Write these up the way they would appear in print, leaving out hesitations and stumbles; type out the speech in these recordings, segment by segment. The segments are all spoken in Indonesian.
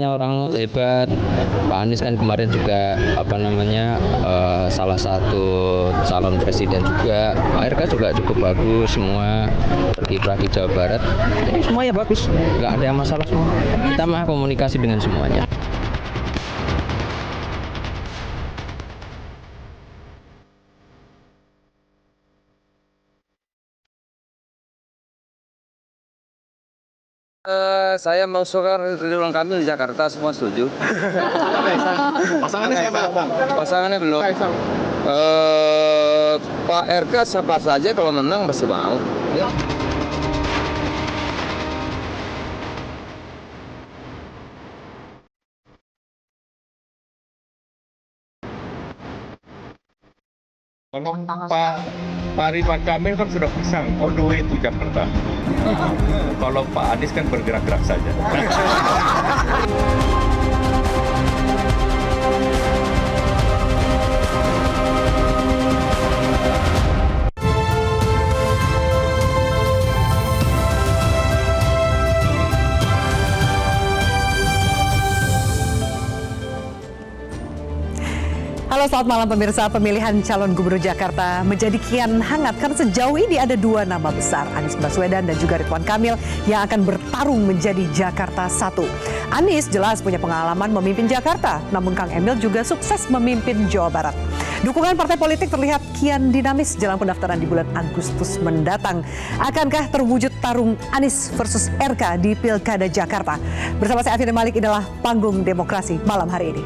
namanya orang hebat. Pak Anies kan kemarin juga salah satu calon presiden juga. Pak RK juga cukup bagus semua, berkiprah di Jawa Barat. Ini semuanya bagus, nggak ada yang masalah semua. Kita mah komunikasi dengan semuanya. Saya mengusulkan Ridwan Kamil di Jakarta, semua setuju. Pasangannya siapa, Bang? Pasangannya belum. Pak RK siapa saja kalau menang pasti mau. Kalau Pak Ridwan Kamil kan sudah pisang, all the way to Jakarta. Kalau Pak Anies kan bergerak-gerak saja. Halo, selamat malam pemirsa. Pemilihan calon gubernur Jakarta menjadi kian hangat karena sejauh ini ada dua nama besar, Anies Baswedan dan juga Ridwan Kamil, yang akan bertarung menjadi Jakarta 1. Anies jelas punya pengalaman memimpin Jakarta, namun Kang Emil juga sukses memimpin Jawa Barat. Dukungan partai politik terlihat kian dinamis jelang pendaftaran di bulan Agustus mendatang. Akankah terwujud tarung Anies versus RK di Pilkada Jakarta? Bersama saya Afina Malik, inilah Panggung Demokrasi malam hari ini.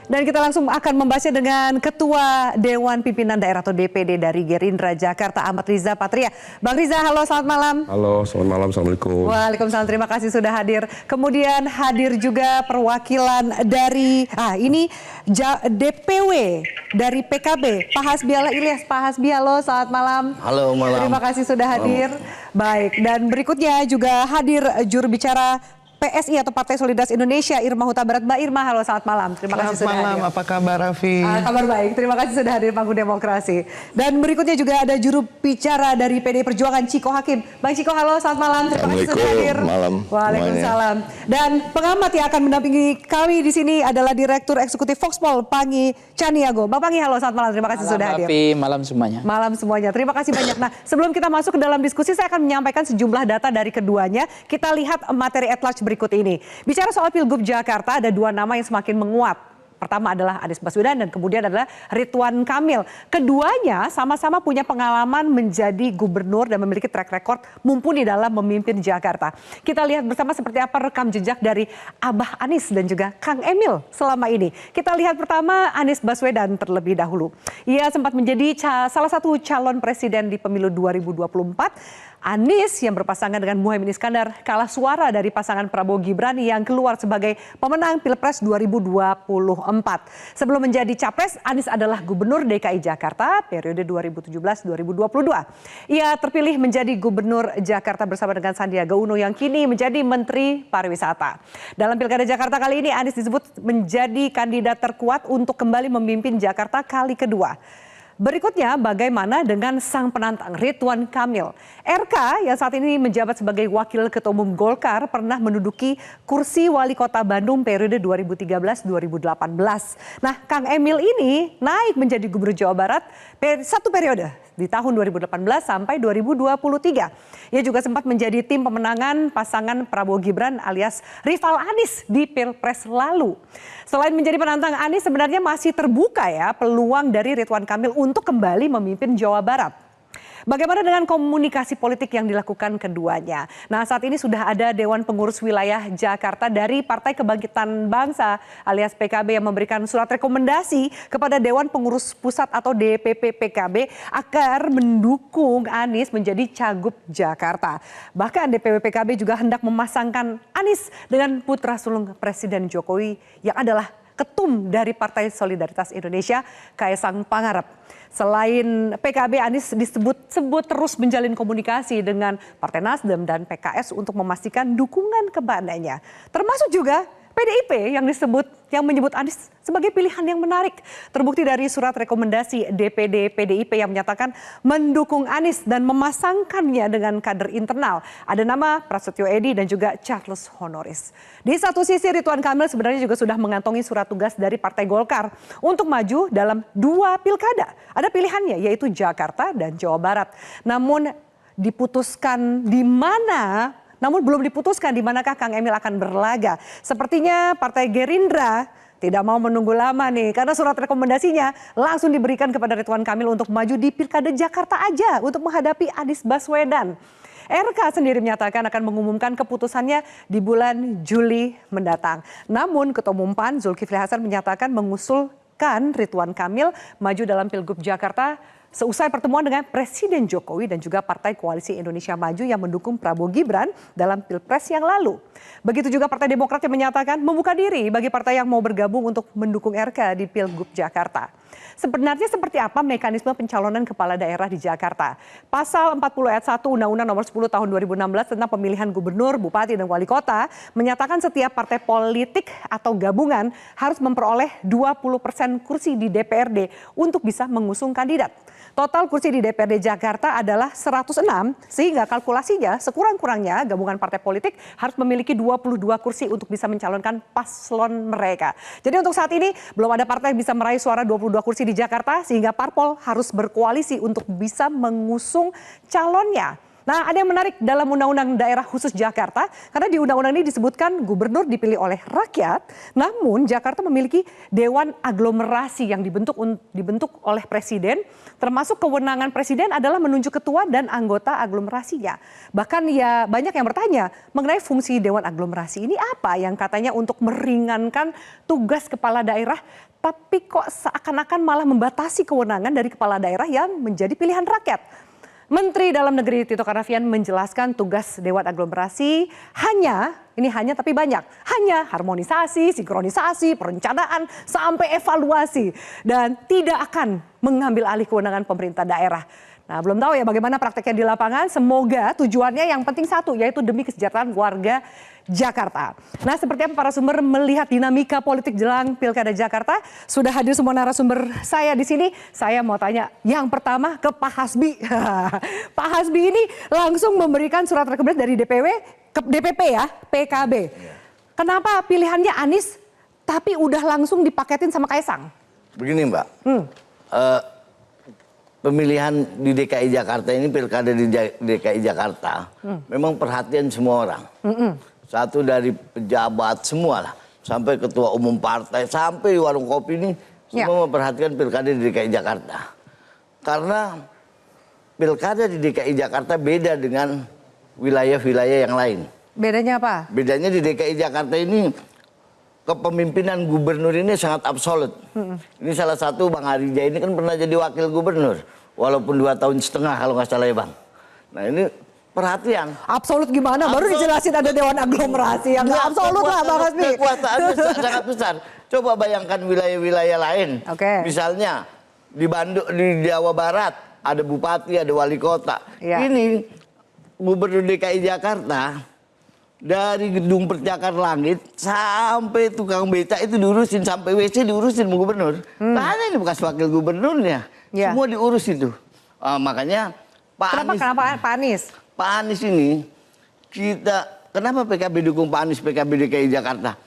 Dan kita langsung akan membahasnya dengan Ketua Dewan Pimpinan Daerah atau DPD dari Gerindra Jakarta, Ahmad Riza Patria. Bang Riza, halo, selamat malam. Halo, selamat malam, Assalamualaikum. Waalaikumsalam, terima kasih sudah hadir. Kemudian hadir juga perwakilan dari DPW dari PKB, Pak Hasbiala Ilyas. Pak Hasbi, halo, selamat malam. Halo, malam. Terima kasih sudah hadir. Baik, dan berikutnya juga hadir juru bicara PSI atau Partai Solidaritas Indonesia, Irma Huta Barat. Mbak Irma, halo, selamat malam. Terima kasih sudah hadir. Selamat malam, apa kabar Raffi? Kabar baik, terima kasih sudah hadir Panggung Demokrasi. Dan berikutnya juga ada juru bicara dari PDI Perjuangan, Ciko Hakim. Bang Ciko, halo, selamat malam. Terima kasih sudah hadir. Malam. Waalaikumsalam. Dan pengamat yang akan mendampingi kami di sini adalah Direktur Eksekutif Foxpol, Pangi Caniago. Bang Pangi, halo, selamat malam. Terima kasih sudah hadir. Raffi, malam semuanya. Malam semuanya. Terima kasih banyak. Nah, sebelum kita masuk ke dalam diskusi, saya akan menyampaikan sejumlah data dari keduanya. Kita lihat materi at large berikut ini. Bicara soal Pilgub Jakarta, ada dua nama yang semakin menguat. Pertama adalah Anies Baswedan dan kemudian adalah Ridwan Kamil. Keduanya sama-sama punya pengalaman menjadi gubernur dan memiliki track record mumpuni dalam memimpin Jakarta. Kita lihat bersama seperti apa rekam jejak dari Abah Anies dan juga Kang Emil selama ini. Kita lihat pertama Anies Baswedan terlebih dahulu. Ia sempat menjadi salah satu calon presiden di pemilu 2024. Anies yang berpasangan dengan Muhaimin Iskandar kalah suara dari pasangan Prabowo Gibran yang keluar sebagai pemenang Pilpres 2024. Sebelum menjadi capres, Anies adalah Gubernur DKI Jakarta periode 2017-2022. Ia terpilih menjadi Gubernur Jakarta bersama dengan Sandiaga Uno yang kini menjadi Menteri Pariwisata. Dalam Pilkada Jakarta kali ini, Anies disebut menjadi kandidat terkuat untuk kembali memimpin Jakarta kali kedua. Berikutnya, bagaimana dengan sang penantang Ridwan Kamil? RK yang saat ini menjabat sebagai Wakil Ketua Umum Golkar pernah menduduki kursi Wali Kota Bandung periode 2013-2018. Nah, Kang Emil ini naik menjadi Gubernur Jawa Barat satu periode di tahun 2018 sampai 2023. Ia juga sempat menjadi tim pemenangan pasangan Prabowo Gibran alias rival Anies di Pilpres lalu. Selain menjadi penantang Anies, sebenarnya masih terbuka ya peluang dari Ridwan Kamil untuk kembali memimpin Jawa Barat. Bagaimana dengan komunikasi politik yang dilakukan keduanya? Nah, saat ini sudah ada Dewan Pengurus Wilayah Jakarta dari Partai Kebangkitan Bangsa alias PKB yang memberikan surat rekomendasi kepada Dewan Pengurus Pusat atau DPP PKB agar mendukung Anies menjadi Cagup Jakarta. Bahkan DPP PKB juga hendak memasangkan Anies dengan putra sulung Presiden Jokowi yang adalah ketum dari Partai Solidaritas Indonesia, Kaisang Pangarep. Selain PKB, Anies disebut terus menjalin komunikasi dengan Partai Nasdem dan PKS untuk memastikan dukungan kepadanya. Termasuk juga PDIP yang menyebut Anies sebagai pilihan yang menarik. Terbukti dari surat rekomendasi DPD PDIP yang menyatakan mendukung Anies dan memasangkannya dengan kader internal. Ada nama Prasetyo Edy dan juga Charles Honoris. Di satu sisi Ridwan Kamil sebenarnya juga sudah mengantongi surat tugas dari Partai Golkar untuk maju dalam 2 pilkada. Ada pilihannya yaitu Jakarta dan Jawa Barat. Namun belum diputuskan di manakah Kang Emil akan berlaga. Sepertinya Partai Gerindra tidak mau menunggu lama nih, karena surat rekomendasinya langsung diberikan kepada Ridwan Kamil untuk maju di Pilkada Jakarta aja untuk menghadapi Anies Baswedan. RK sendiri menyatakan akan mengumumkan keputusannya di bulan Juli mendatang. Namun Ketua Umum PAN Zulkifli Hasan menyatakan mengusulkan Ridwan Kamil maju dalam Pilgub Jakarta seusai pertemuan dengan Presiden Jokowi dan juga Partai Koalisi Indonesia Maju yang mendukung Prabowo Gibran dalam Pilpres yang lalu. Begitu juga Partai Demokrat yang menyatakan membuka diri bagi partai yang mau bergabung untuk mendukung RK di Pilgub Jakarta. Sebenarnya seperti apa mekanisme pencalonan kepala daerah di Jakarta? Pasal 40 ayat 1 Undang-Undang Nomor 10 Tahun 2016 tentang pemilihan gubernur, bupati, dan wali kota menyatakan setiap partai politik atau gabungan harus memperoleh 20% kursi di DPRD untuk bisa mengusung kandidat. Total kursi di DPRD Jakarta adalah 106, sehingga kalkulasinya sekurang-kurangnya gabungan partai politik harus memiliki 22 kursi untuk bisa mencalonkan paslon mereka. Jadi untuk saat ini belum ada partai yang bisa meraih suara 22 kursi di Jakarta, sehingga parpol harus berkoalisi untuk bisa mengusung calonnya. Nah, ada yang menarik dalam Undang-Undang Daerah Khusus Jakarta, karena di undang-undang ini disebutkan gubernur dipilih oleh rakyat, namun Jakarta memiliki Dewan Aglomerasi yang dibentuk oleh presiden, termasuk kewenangan presiden adalah menunjuk ketua dan anggota aglomerasinya. Bahkan ya banyak yang bertanya mengenai fungsi Dewan Aglomerasi ini apa yang katanya untuk meringankan tugas kepala daerah, tapi kok seakan-akan malah membatasi kewenangan dari kepala daerah yang menjadi pilihan rakyat. Menteri Dalam Negeri Tito Karnavian menjelaskan tugas Dewan Aglomerasi hanya harmonisasi, sinkronisasi, perencanaan, sampai evaluasi. Dan tidak akan mengambil alih kewenangan pemerintah daerah. Nah, belum tahu ya bagaimana prakteknya di lapangan. Semoga tujuannya yang penting satu, yaitu demi kesejahteraan warga Jakarta. Nah, seperti apa para sumber melihat dinamika politik jelang Pilkada Jakarta? Sudah hadir semua narasumber saya di sini. Saya mau tanya yang pertama ke Pak Hasbi. Pak Hasbi ini langsung memberikan surat rekomendasi dari DPP ya, PKB. Kenapa pilihannya Anies tapi udah langsung dipaketin sama Kaisang? Begini Mbak, pemilihan di DKI Jakarta ini, pilkada di DKI Jakarta, memang perhatian semua orang. Satu dari pejabat semua lah, sampai ketua umum partai, sampai di warung kopi ini, semua memperhatikan pilkada di DKI Jakarta. Karena pilkada di DKI Jakarta beda dengan wilayah-wilayah yang lain. Bedanya apa? Bedanya di DKI Jakarta ini, kepemimpinan gubernur ini sangat absolut. Ini salah satu Bang Arija ini kan pernah jadi wakil gubernur. Walaupun 2,5 tahun kalau nggak salah ya Bang. Nah ini perhatian. Absolut gimana? Baru dijelasin ada Dewan Aglomerasi yang nggak absolut lah Bang Hasbi. Kekuasaannya sangat besar. Coba bayangkan wilayah-wilayah lain. Misalnya di Jawa Barat ada bupati, ada wali kota. Ini gubernur DKI Jakarta, dari gedung Percakar Langit sampai tukang beca itu diurusin, sampai WC diurusin sama gubernur. Karena ini bekas wakil gubernurnya, semua diurus itu. Makanya Kenapa Pak Anies? Pak Anies ini kenapa PKB dukung Pak Anies, PKB DKI Jakarta?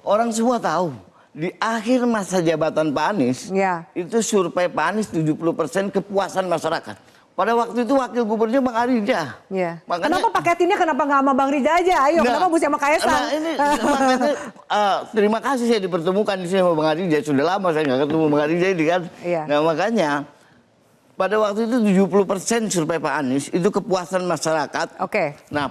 Orang semua tahu di akhir masa jabatan Pak Anies itu survei Pak Anies 70% kepuasan masyarakat. Pada waktu itu wakil gubernurnya Bang Arija. Makanya, kenapa paketinnya kenapa nggak sama Bang Rija aja? Ayo, kenapa mesti sama Kaisang? Nah ini makanya, terima kasih saya dipertemukan di sini sama Bang Arija. Sudah lama saya nggak ketemu Bang Arija ini kan. Nah makanya pada waktu itu 70% survei Pak Anies itu kepuasan masyarakat. Nah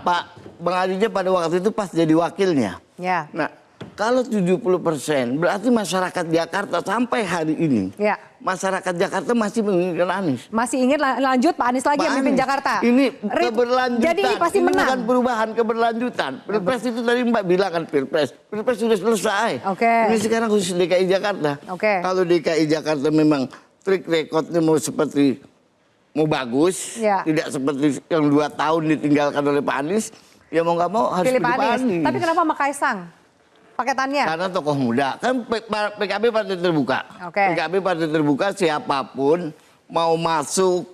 Bang Arija pada waktu itu pas jadi wakilnya. Nah kalau 70% berarti masyarakat Jakarta sampai hari ini, masyarakat Jakarta masih menginginkan Anies. Masih ingin lanjut Pak Anies lagi yang memimpin Jakarta. Ini keberlanjutan. Jadi ini pasti ini menang. bukan perubahan, keberlanjutan. Pilpres itu tadi Mbak bilang kan Pilpres sudah selesai. Ini sekarang khusus DKI Jakarta. Kalau DKI Jakarta memang track recordnya mau bagus, tidak seperti yang 2 tahun ditinggalkan oleh Pak Anies, ya mau nggak mau harus pilih Pak Anies. Tapi kenapa sama Kaisang? paketannya. Karena tokoh muda kan PKB partai terbuka. Oke. PKB partai terbuka, siapapun mau masuk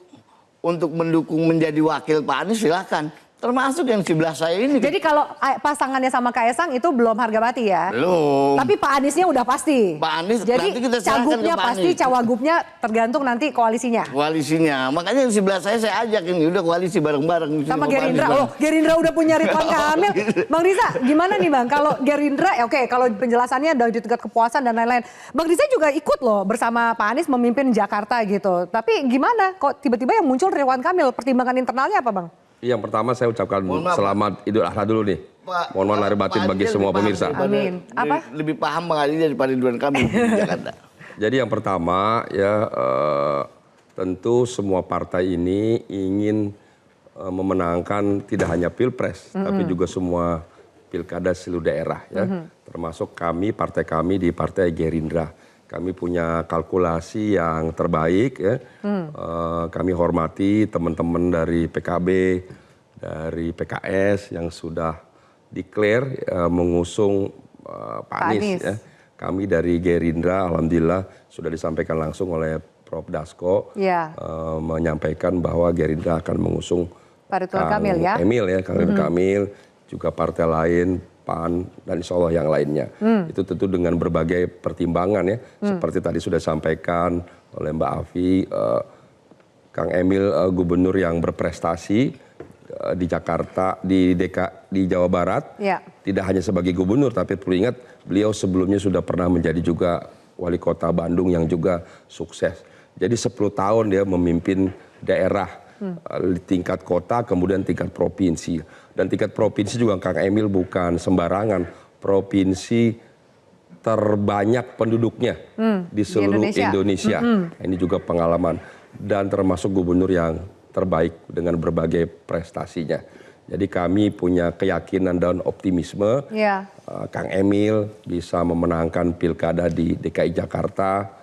untuk mendukung menjadi wakil Pak Anies silakan. Termasuk yang sebelah saya ini. Jadi kalau pasangannya sama Kaisang itu belum harga mati ya? Belum. Tapi Pak Aniesnya udah pasti. Pak Anies, jadi nanti kita serahkan cagupnya ke Pak pasti, Anies. cawagupnya tergantung nanti koalisinya. Koalisinya. Makanya yang sebelah saya ajak ini udah koalisi bareng-bareng. Sama Gerindra. Oh, Gerindra udah punya Ridwan Kamil. Bang Riza, gimana nih Bang? Kalau Gerindra, oke, kalau penjelasannya dari tingkat kepuasan dan lain-lain. Bang Riza juga ikut loh bersama Pak Anies memimpin Jakarta gitu. Tapi gimana? Kok tiba-tiba yang muncul Ridwan Kamil? Pertimbangan internalnya apa Bang? Yang pertama saya ucapkan selamat Idul Adha dulu nih. Mohon maaf lahir batin bagi semua pemirsa. Amin. Apa? Lebih paham Bang Adi daripada Ridwan Kamil di Jakarta. Jadi yang pertama ya tentu semua partai ini ingin memenangkan tidak hanya Pilpres, tapi juga semua pilkada seluruh daerah ya. Termasuk partai kami di Partai Gerindra. Kami punya kalkulasi yang terbaik ya. Kami hormati teman-teman dari PKB, dari PKS yang sudah declare mengusung Pak Anies. Ya. Kami dari Gerindra, alhamdulillah sudah disampaikan langsung oleh Prof. Dasko menyampaikan bahwa Gerindra akan mengusung Pak Ridwan Kamil ya. Kang Ridwan Kamil, juga partai lain. PAN, dan insya Allah yang lainnya. Itu tentu dengan berbagai pertimbangan ya. Seperti tadi sudah disampaikan oleh Mbak Afi, Kang Emil gubernur yang berprestasi di Jakarta, di Jawa Barat. Ya. Tidak hanya sebagai gubernur, tapi perlu ingat beliau sebelumnya sudah pernah menjadi juga wali kota Bandung yang juga sukses. Jadi 10 tahun dia memimpin daerah di tingkat kota, kemudian tingkat provinsi. Dan tingkat provinsi juga Kang Emil bukan sembarangan. Provinsi terbanyak penduduknya di seluruh Indonesia. Ini juga pengalaman. Dan termasuk gubernur yang terbaik dengan berbagai prestasinya. Jadi kami punya keyakinan dan optimisme Kang Emil bisa memenangkan pilkada di DKI Jakarta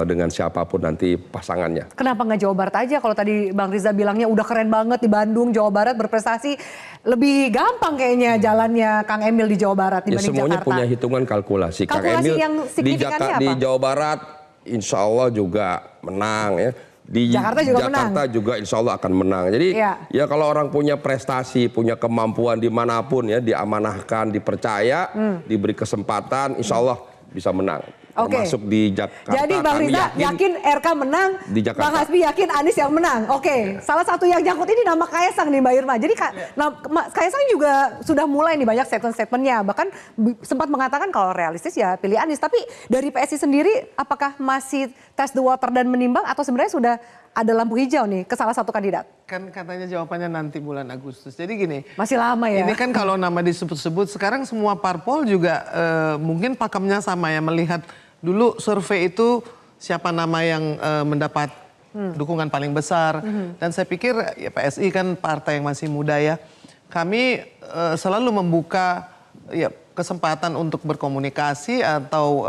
dengan siapapun nanti pasangannya. Kenapa nggak Jawa Barat aja? Kalau tadi Bang Riza bilangnya udah keren banget di Bandung, Jawa Barat berprestasi, lebih gampang kayaknya jalannya Kang Emil di Jawa Barat dibanding semuanya Jakarta. Punya hitungan kalkulasi. Kang Kalkulasi Emil yang signifikannya di apa? Jawa Barat insya Allah juga menang ya. Di Jakarta juga insya Allah akan menang. Jadi ya kalau orang punya prestasi, punya kemampuan dimanapun ya, diamanahkan, dipercaya, diberi kesempatan, insya Allah bisa menang. Termasuk di Jakarta. Jadi Bang Riza yakin RK menang, Bang Hasbi yakin Anies yang menang. Salah satu yang jangkut ini nama Kaisang nih Mbak Irma. Jadi Kaisang juga sudah mulai nih banyak statement-statementnya. Bahkan sempat mengatakan kalau realistis ya pilih Anies. Tapi dari PSI sendiri apakah masih test the water dan menimbang atau sebenarnya sudah ada lampu hijau nih ke salah satu kandidat? Kan katanya jawabannya nanti bulan Agustus. Jadi gini. Masih lama ya. Ini kan kalau nama disebut-sebut sekarang semua parpol juga mungkin pakemnya sama ya, melihat dulu survei itu siapa nama yang mendapat dukungan paling besar. Dan saya pikir ya PSI kan partai yang masih muda ya. Kami selalu membuka ya kesempatan untuk berkomunikasi atau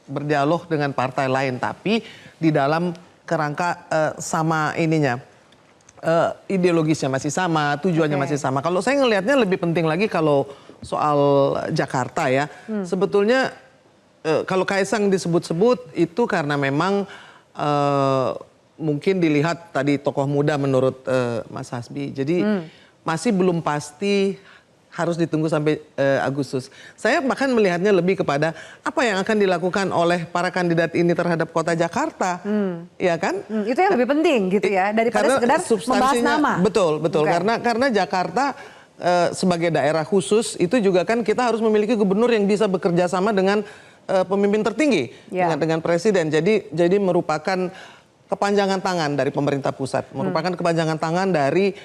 berdialog dengan partai lain. Tapi di dalam kerangka sama ininya. Ideologisnya masih sama, tujuannya masih sama. Kalau saya ngelihatnya lebih penting lagi kalau soal Jakarta ya. Sebetulnya kalau Kaisang disebut-sebut itu karena memang mungkin dilihat tadi tokoh muda menurut Mas Hasbi. Jadi masih belum pasti, harus ditunggu sampai Agustus. Saya bahkan melihatnya lebih kepada apa yang akan dilakukan oleh para kandidat ini terhadap kota Jakarta. Ya kan? Itu yang lebih penting gitu ya, daripada sekedar membahas nama. Betul. Karena Jakarta sebagai daerah khusus itu juga kan kita harus memiliki gubernur yang bisa bekerja sama dengan pemimpin tertinggi dengan presiden. Jadi merupakan kepanjangan tangan dari pemerintah pusat, merupakan kepanjangan tangan dari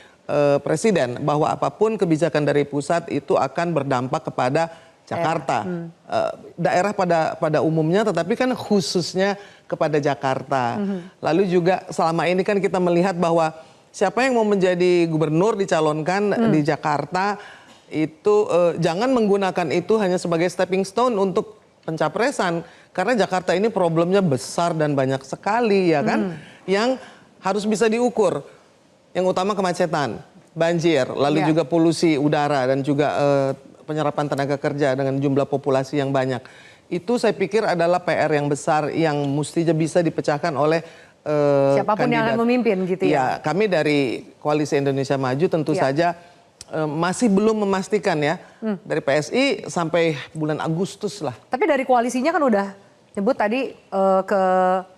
presiden, bahwa apapun kebijakan dari pusat itu akan berdampak kepada Jakarta. Daerah pada umumnya, tetapi kan khususnya kepada Jakarta. Lalu juga selama ini kan kita melihat bahwa siapa yang mau menjadi gubernur dicalonkan di Jakarta itu jangan menggunakan itu hanya sebagai stepping stone untuk pencapresan, karena Jakarta ini problemnya besar dan banyak sekali ya kan, yang harus bisa diukur. Yang utama kemacetan, banjir, lalu juga polusi udara dan juga penyerapan tenaga kerja dengan jumlah populasi yang banyak. Itu saya pikir adalah PR yang besar yang mestinya bisa dipecahkan oleh siapapun yang akan memimpin gitu ya. Ya, kami dari Koalisi Indonesia Maju tentu saja masih belum memastikan ya dari PSI sampai bulan Agustus lah. Tapi dari koalisinya kan udah nyebut tadi ke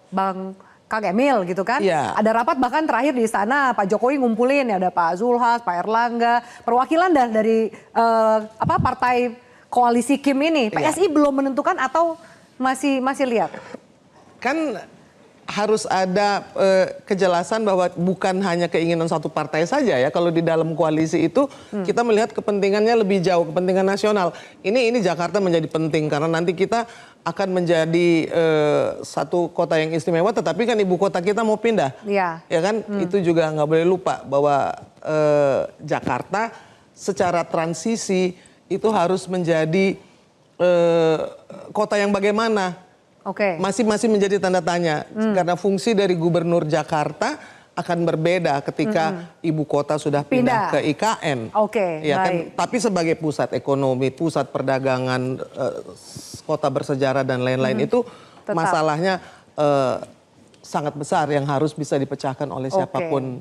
Bang Kang Emil gitu kan. Iya. Ada rapat bahkan terakhir di sana Pak Jokowi ngumpulin ya, ada Pak Zulhas, Pak Erlangga, perwakilan dari partai koalisi Kim ini. PSI belum menentukan atau masih lihat? Kan harus ada kejelasan bahwa bukan hanya keinginan satu partai saja ya. Kalau di dalam koalisi itu kita melihat kepentingannya lebih jauh, kepentingan nasional. Ini Jakarta menjadi penting karena nanti kita akan menjadi satu kota yang istimewa, tetapi kan ibu kota kita mau pindah. Iya. Ya kan, itu juga nggak boleh lupa bahwa Jakarta secara transisi itu harus menjadi kota yang bagaimana. Oke. Masih menjadi tanda tanya karena fungsi dari Gubernur Jakarta akan berbeda ketika ibu kota sudah pindah ke IKN. Oke, ya baik. kan, tapi sebagai pusat ekonomi, pusat perdagangan, kota bersejarah dan lain-lain itu Tetap. masalahnya sangat besar yang harus bisa dipecahkan oleh siapapun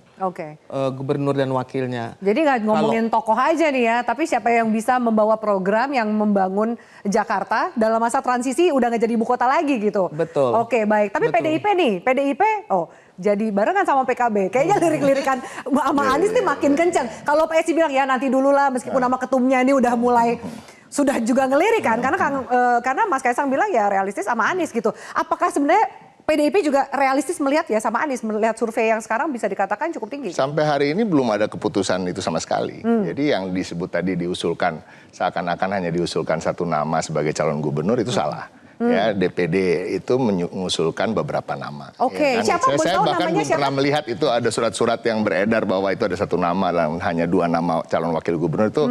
gubernur dan wakilnya. Jadi nggak ngomongin tokoh aja nih ya, tapi siapa yang bisa membawa program yang membangun Jakarta dalam masa transisi udah nggak jadi ibu kota lagi gitu. Betul. Oke, baik. Tapi Betul. PDIP jadi barengan sama PKB. Kayaknya lirik-lirikan sama Anies nih makin kencang. Kalau PSI bilang ya nanti dulu lah, meskipun nama ketumnya ini udah mulai sudah juga ngelirik kan, karena Mas Kaisang bilang ya realistis sama Anies gitu. Apakah sebenarnya PDIP juga realistis melihat ya sama Anies, melihat survei yang sekarang bisa dikatakan cukup tinggi? Sampai hari ini belum ada keputusan itu sama sekali. Jadi yang disebut tadi diusulkan, seakan-akan hanya diusulkan satu nama sebagai calon gubernur itu salah. Ya, DPD itu mengusulkan beberapa nama. Oke, ya kan? siapa Saya bahkan namanya belum pernah melihat itu ada surat-surat yang beredar bahwa itu ada satu nama dan hanya 2 nama calon wakil gubernur itu.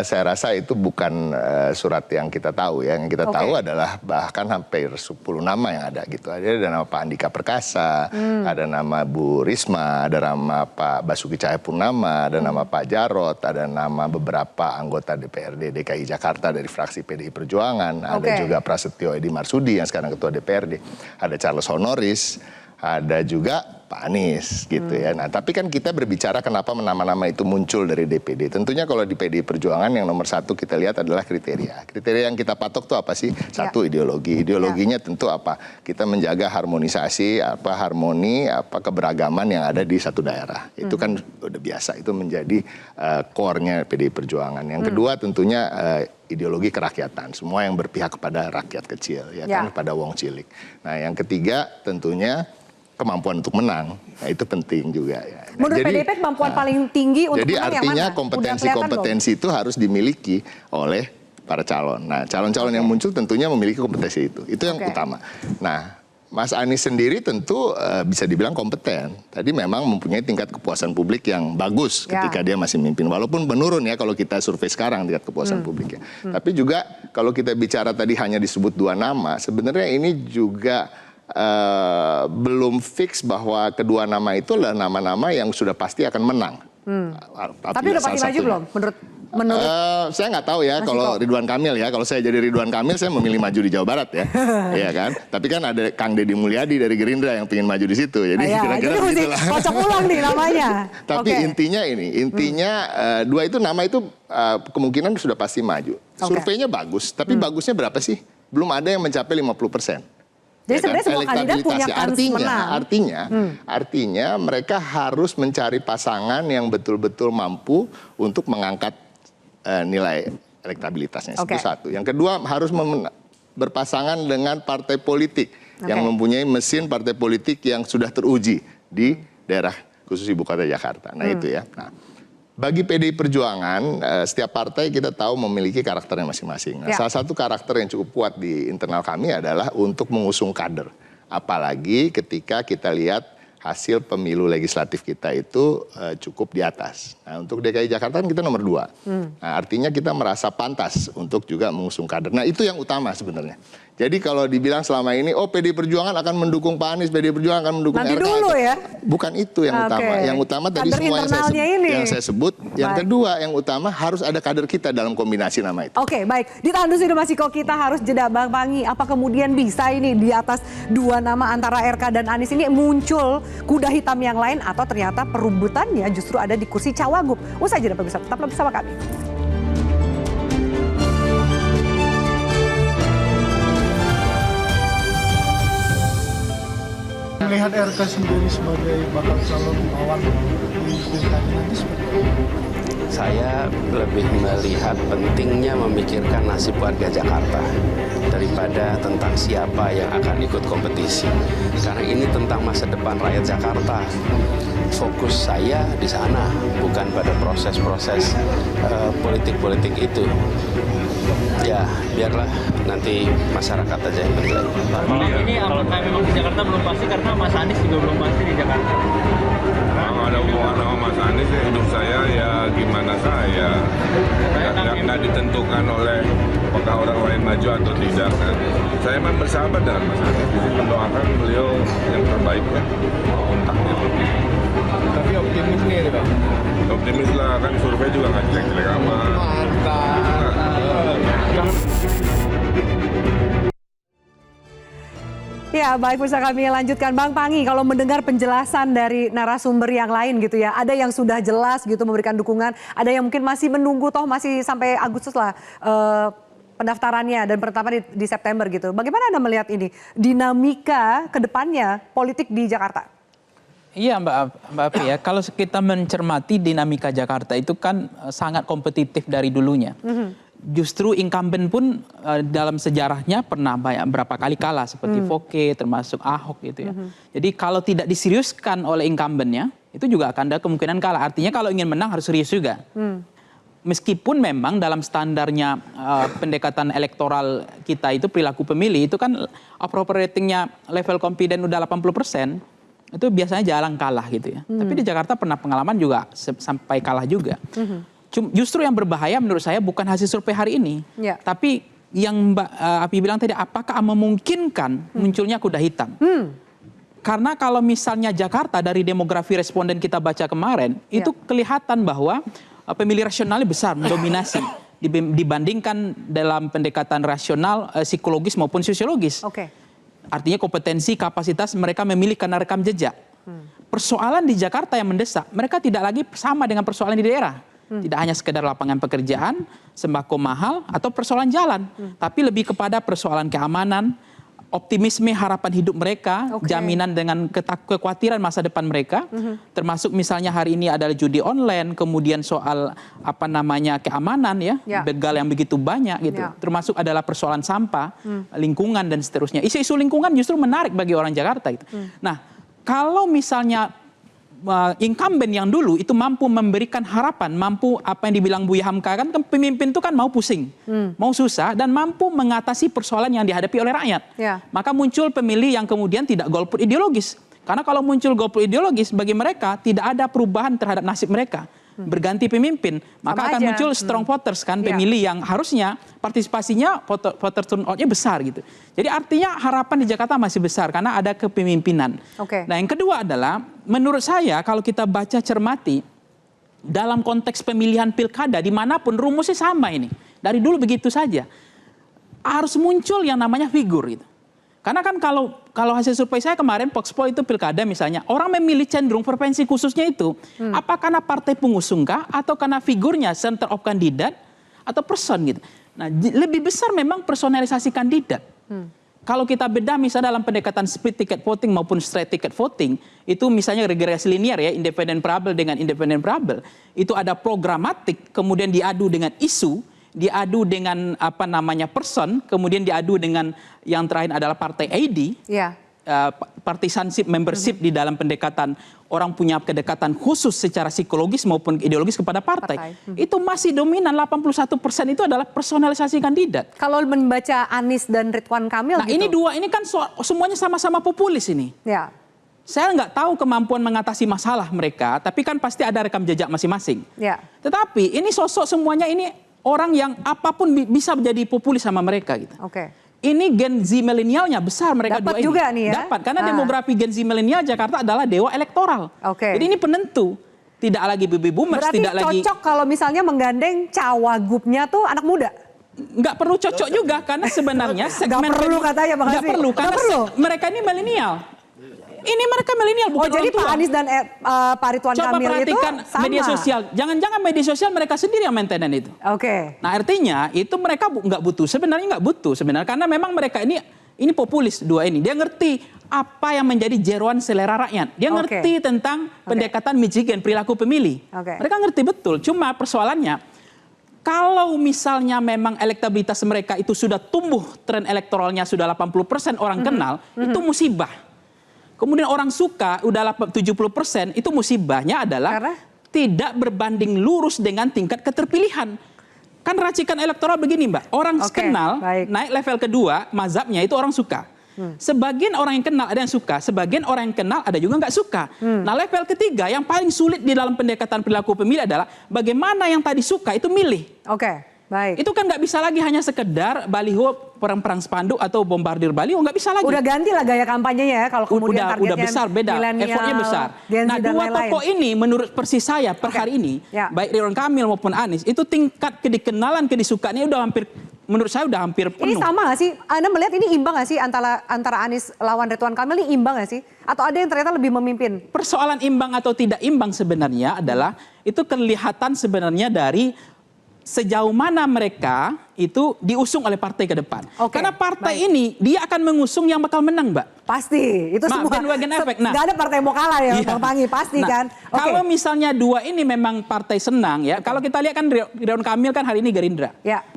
Saya rasa itu bukan surat yang kita tahu ya. Yang kita tahu adalah bahkan hampir 10 nama yang ada gitu. Ada nama Pak Andika Perkasa, ada nama Bu Risma, ada nama Pak Basuki Cahayapurnama, ada nama Pak Jarot, ada nama beberapa anggota DPRD DKI Jakarta dari fraksi PDI Perjuangan, ada juga Prasetyo Edi Marsudi yang sekarang ketua DPRD, ada Charles Honoris, ada juga Pak Anies gitu ya. Nah, tapi kan kita berbicara kenapa nama-nama itu muncul dari DPD. Tentunya kalau di PDI Perjuangan yang nomor 1 kita lihat adalah kriteria. Kriteria yang kita patok tuh apa sih? Satu, ideologi. Ideologinya tentu apa? Kita menjaga harmonisasi, harmoni, keberagaman yang ada di satu daerah. Itu kan udah biasa. Itu menjadi core-nya PDI Perjuangan. Yang kedua tentunya ideologi kerakyatan. Semua yang berpihak kepada rakyat kecil, ya kan, pada wong cilik. Nah, yang ketiga tentunya kemampuan untuk menang, nah, itu penting juga ya. Nah, menurut PDIP kemampuan paling tinggi untuk menang yang mana? Jadi artinya kompetensi-kompetensi itu harus dimiliki oleh para calon. Nah, calon-calon yang muncul tentunya memiliki kompetensi itu. Itu yang utama. Nah, Mas Anies sendiri tentu bisa dibilang kompeten. Tadi memang mempunyai tingkat kepuasan publik yang bagus ketika dia masih memimpin. Walaupun menurun ya kalau kita survei sekarang tingkat kepuasan publiknya. Tapi juga kalau kita bicara tadi hanya disebut 2 nama, sebenarnya ini juga belum fix bahwa kedua nama itu adalah nama-nama yang sudah pasti akan menang. Tapi udah pasti maju belum? Menurut saya nggak tahu ya kalau Ridwan Kamil ya. Kalau saya jadi Ridwan Kamil saya memilih maju di Jawa Barat ya. Iya kan? Tapi kan ada Kang Deddy Mulyadi dari Gerindra yang ingin maju di situ. Jadi kira-kira begitulah. Kocok ulang nih namanya. Tapi intinya dua itu nama itu kemungkinan sudah pasti maju. Surveinya bagus, tapi bagusnya berapa sih? Belum ada yang mencapai 50%. Jadi sebenarnya semua kandidat punya kans menang. Artinya mereka harus mencari pasangan yang betul-betul mampu untuk mengangkat nilai elektabilitasnya. Itu satu. Yang kedua harus berpasangan dengan partai politik yang mempunyai mesin partai politik yang sudah teruji di daerah khusus ibu kota Jakarta. Nah itu ya. Nah, bagi PDI Perjuangan, setiap partai kita tahu memiliki karakternya masing-masing. Nah, salah satu karakter yang cukup kuat di internal kami adalah untuk mengusung kader. Apalagi ketika kita lihat hasil pemilu legislatif kita itu cukup di atas. Nah, untuk DKI Jakarta kan kita nomor 2. Nah, artinya kita merasa pantas untuk juga mengusung kader. Nah, itu yang utama sebenarnya. Jadi kalau dibilang selama ini, oh PD Perjuangan akan mendukung Pak Anies, PD Perjuangan akan mendukung Nanti RK. dulu ya. Bukan itu yang utama. Yang utama tadi Kader semua internalnya yang saya sebut. Yang kedua, yang utama harus ada kader kita dalam kombinasi nama itu. Oke, baik. Ditahan dulu Mas Ciko, kita harus jeda Bang Panggi. Apa kemudian bisa ini di atas dua nama antara RK dan Anies ini muncul kuda hitam yang lain, atau ternyata perebutannya justru ada di kursi Cawagup? Usai jeda pemirsa, tetaplah bersama kami. Melihat RK sendiri sebagai bakal calon lawan di pilkada nanti seperti apa? Saya lebih melihat pentingnya memikirkan nasib warga Jakarta daripada tentang siapa yang akan ikut kompetisi. Karena ini tentang masa depan rakyat Jakarta. Fokus saya di sana, bukan pada proses-proses politik-politik itu. Ya, biarlah nanti masyarakat aja yang menilai. Ini apakah memang di Jakarta belum pasti karena Mas Anies juga belum pasti di Jakarta? Kalau ada hubungan sama Mas Anies, hidup saya ya gimana saya. Nggak ditentukan oleh apakah orang lain maju atau tidak. Kan. Saya memang bersahabat dengan Mas Anies. Mendoakan beliau yang terbaik ya. Kontaknya. Tapi optimis nih Pak? Optimis lah, kan survei juga nggak jelek-jelek amat. Mantap. Ya, baik, bisa kami lanjutkan. Bang Panggi, kalau mendengar penjelasan dari narasumber yang lain gitu ya, ada yang sudah jelas gitu memberikan dukungan, ada yang mungkin masih menunggu, toh masih sampai Agustus lah pendaftarannya dan penetapan di September gitu. Bagaimana Anda melihat ini dinamika ke depannya politik di Jakarta? Iya Mbak Afi ya, kalau kita mencermati dinamika Jakarta itu kan sangat kompetitif dari dulunya. Justru incumbent pun dalam sejarahnya pernah berapa kali kalah seperti Foke, termasuk Ahok gitu ya. Jadi kalau tidak diseriuskan oleh incumbentnya, itu juga akan ada kemungkinan kalah. Artinya kalau ingin menang harus serius juga. Meskipun memang dalam standarnya pendekatan elektoral kita itu perilaku pemilih itu kan approval ratingnya level confident udah 80%, itu biasanya jarang kalah gitu ya. Tapi di Jakarta pernah pengalaman juga sampai kalah juga. Justru yang berbahaya menurut saya bukan hasil survei hari ini, tapi yang Mbak Api bilang tadi, apakah memungkinkan munculnya kuda hitam? Karena kalau misalnya Jakarta dari demografi responden kita baca kemarin, itu kelihatan bahwa pemilih rasionalnya besar, mendominasi dibandingkan dalam pendekatan rasional, psikologis maupun sosiologis. Artinya kompetensi, kapasitas mereka memilih karena rekam jejak. Persoalan di Jakarta yang mendesak, mereka tidak lagi sama dengan persoalan di daerah. Tidak hanya sekedar lapangan pekerjaan, sembako mahal, atau persoalan jalan. Tapi lebih kepada persoalan keamanan, optimisme harapan hidup mereka, jaminan dengan kekhawatiran masa depan mereka. Termasuk misalnya hari ini adalah judi online, kemudian soal keamanan ya, begal yang begitu banyak gitu. Termasuk adalah persoalan sampah, lingkungan dan seterusnya. Isu-isu lingkungan justru menarik bagi orang Jakarta itu. Nah, kalau misalnya incumbent yang dulu itu mampu memberikan harapan, mampu apa yang dibilang Buya Hamka kan pemimpin itu kan mau pusing, mau susah, dan mampu mengatasi persoalan yang dihadapi oleh rakyat. Maka muncul pemilih yang kemudian tidak golput ideologis. Karena kalau muncul golput ideologis, bagi mereka tidak ada perubahan terhadap nasib mereka. Berganti pemimpin, maka akan muncul strong voters kan, pemilih yang harusnya partisipasinya voter turnout-nya besar gitu. Jadi artinya harapan di Jakarta masih besar karena ada kepemimpinan. Nah yang kedua adalah menurut saya kalau kita baca cermati dalam konteks pemilihan pilkada dimanapun rumusnya sama ini. Dari dulu begitu saja. Harus muncul yang namanya figur gitu. Karena kan kalau hasil survei saya kemarin Voxpol itu pilkada misalnya, orang memilih cenderung preferensi khususnya itu, apa karena partai pengusung kah, atau karena figurnya center of kandidat, atau person gitu. Nah lebih besar memang personalisasi kandidat. Kalau kita beda misalnya dalam pendekatan split ticket voting maupun straight ticket voting, itu misalnya regresi linear ya, independent variable dengan independent variable, itu ada programatik, kemudian diadu dengan isu, diadu dengan person, kemudian diadu dengan yang terakhir adalah partai ID, partisanship, membership di dalam pendekatan orang punya kedekatan khusus secara psikologis maupun ideologis kepada partai. Itu masih dominan 81% itu adalah personalisasi kandidat. Kalau membaca Anies dan Ridwan Kamil nah, ini dua, ini kan semuanya sama-sama populis ini. Saya nggak tahu kemampuan mengatasi masalah mereka, tapi kan pasti ada rekam jejak masing-masing. Tetapi ini sosok semuanya ini orang yang apapun bisa menjadi populis sama mereka gitu. Ini Gen Z milenialnya besar mereka Dapat dua ini. juga nih ya. Dapat, karena demografi Gen Z milenial Jakarta adalah dewa elektoral. Jadi ini penentu. Tidak lagi baby boomers, berarti tidak lagi... cocok kalau misalnya menggandeng cawagupnya tuh anak muda? Nggak perlu cocok juga, karena sebenarnya segmen... Nggak perlu katanya Bang Hasbi. Nggak perlu, karena mereka ini milenial. Ini mereka milenial, bukan jadi orang tua. Pak Anies dan Pak Ridwan Kamil itu sama? Coba perhatikan media sosial. Jangan-jangan media sosial mereka sendiri yang maintain itu. Nah artinya itu mereka nggak butuh. Sebenarnya nggak butuh sebenarnya. Karena memang mereka ini populis dua ini. Dia ngerti apa yang menjadi jeroan selera rakyat. Dia ngerti tentang pendekatan Michigan, perilaku pemilih. Mereka ngerti betul. Cuma persoalannya, kalau misalnya memang elektabilitas mereka itu sudah tumbuh, tren elektoralnya sudah 80% orang kenal, itu musibah. Kemudian orang suka udah 70%, itu musibahnya adalah tidak berbanding lurus dengan tingkat keterpilihan. Kan racikan elektoral begini Mbak, orang kenal naik level kedua, mazhabnya itu orang suka. Sebagian orang yang kenal ada yang suka, sebagian orang yang kenal ada juga nggak suka. Nah level ketiga yang paling sulit di dalam pendekatan perilaku pemilih adalah bagaimana yang tadi suka itu milih. Baik. Itu kan nggak bisa lagi hanya sekedar baliho, perang-perang spanduk atau bombardir baliho, nggak bisa lagi. Udah ganti lah gaya kampanyenya ya kalau kemudian targetnya udah besar, beda, effortnya besar. Nah dua tokoh ini menurut persis saya per hari ini, baik Ridwan Kamil maupun Anies, itu tingkat kedikenalan, kedisukaannya udah hampir, menurut saya udah hampir penuh. Ini sama nggak sih? Anda melihat ini imbang nggak sih antara Anies lawan Ridwan Kamil ini imbang nggak sih? Atau ada yang ternyata lebih memimpin? Persoalan imbang atau tidak imbang sebenarnya adalah itu kelihatan sebenarnya dari sejauh mana mereka itu diusung oleh partai ke depan. Karena partai ini dia akan mengusung yang bakal menang, Mbak. Pasti, itu semua. Nggak ada partai mau kalah ya, Bang Pangi, pasti kan. Kalau misalnya dua ini memang partai senang ya, kalau kita lihat kan Ridwan Kamil kan hari ini Gerindra.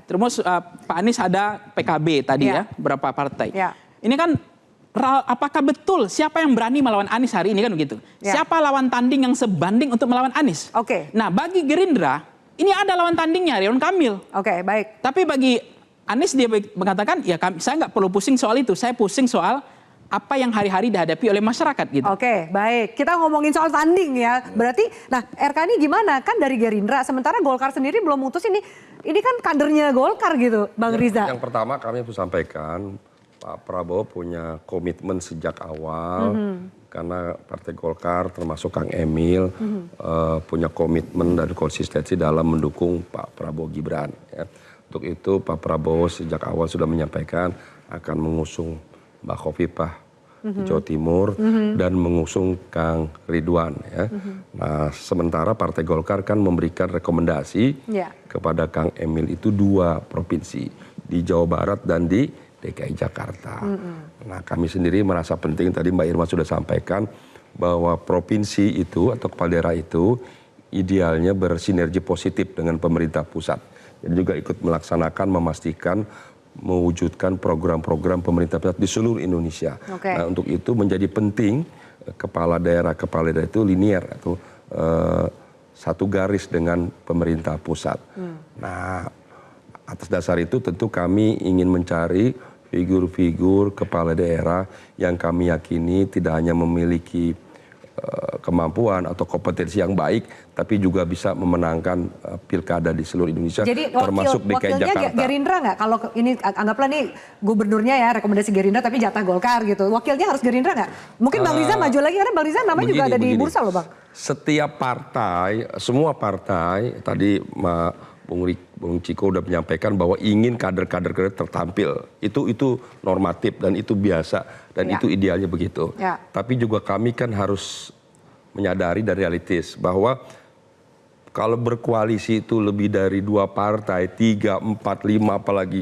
Terus Pak Anies ada PKB tadi ya, berapa partai. Ini kan apakah betul siapa yang berani melawan Anies hari ini kan begitu? Siapa lawan tanding yang sebanding untuk melawan Anies? Nah, bagi Gerindra ini ada lawan tandingnya, Ridwan Kamil. Baik. Tapi bagi Anies dia mengatakan, ya saya nggak perlu pusing soal itu. Saya pusing soal apa yang hari-hari dihadapi oleh masyarakat gitu. Baik. Kita ngomongin soal tanding ya. Berarti, nah RK ini gimana? Kan dari Gerindra, sementara Golkar sendiri belum mutus ini kan kadernya Golkar gitu, Bang Riza. Yang pertama kami harus sampaikan, Pak Prabowo punya komitmen sejak awal. Karena Partai Golkar termasuk Kang Emil punya komitmen dan konsistensi dalam mendukung Pak Prabowo Gibran. Ya. Untuk itu Pak Prabowo sejak awal sudah menyampaikan akan mengusung Mbak Khofifah di Jawa Timur dan mengusung Kang Ridwan. Ya. Nah sementara Partai Golkar kan memberikan rekomendasi kepada Kang Emil itu 2 provinsi, di Jawa Barat dan di DKI Jakarta. Nah kami sendiri merasa penting, tadi Mbak Irma sudah sampaikan bahwa provinsi itu atau kepala daerah itu idealnya bersinergi positif dengan pemerintah pusat. Dan juga ikut melaksanakan, memastikan, mewujudkan program-program pemerintah pusat di seluruh Indonesia. Nah untuk itu menjadi penting kepala daerah itu linear atau satu garis dengan pemerintah pusat. Nah atas dasar itu tentu kami ingin mencari figur-figur kepala daerah yang kami yakini tidak hanya memiliki kemampuan atau kompetensi yang baik, tapi juga bisa memenangkan pilkada di seluruh Indonesia, jadi termasuk DKI Jakarta. Jadi Gerindra nggak? Kalau ini anggaplah nih gubernurnya ya rekomendasi Gerindra, tapi jatah Golkar gitu. Wakilnya harus Gerindra nggak? Mungkin Bang Riza maju lagi, karena Bang Riza namanya juga ada di bursa loh Bang. Setiap partai, semua partai, tadi Bung Ciko udah menyampaikan bahwa ingin kader-kader tertampil. Itu normatif dan itu biasa dan itu idealnya begitu. Tapi juga kami kan harus menyadari dan realistis bahwa kalau berkoalisi itu lebih dari 2 partai, 3, 4, 5 apalagi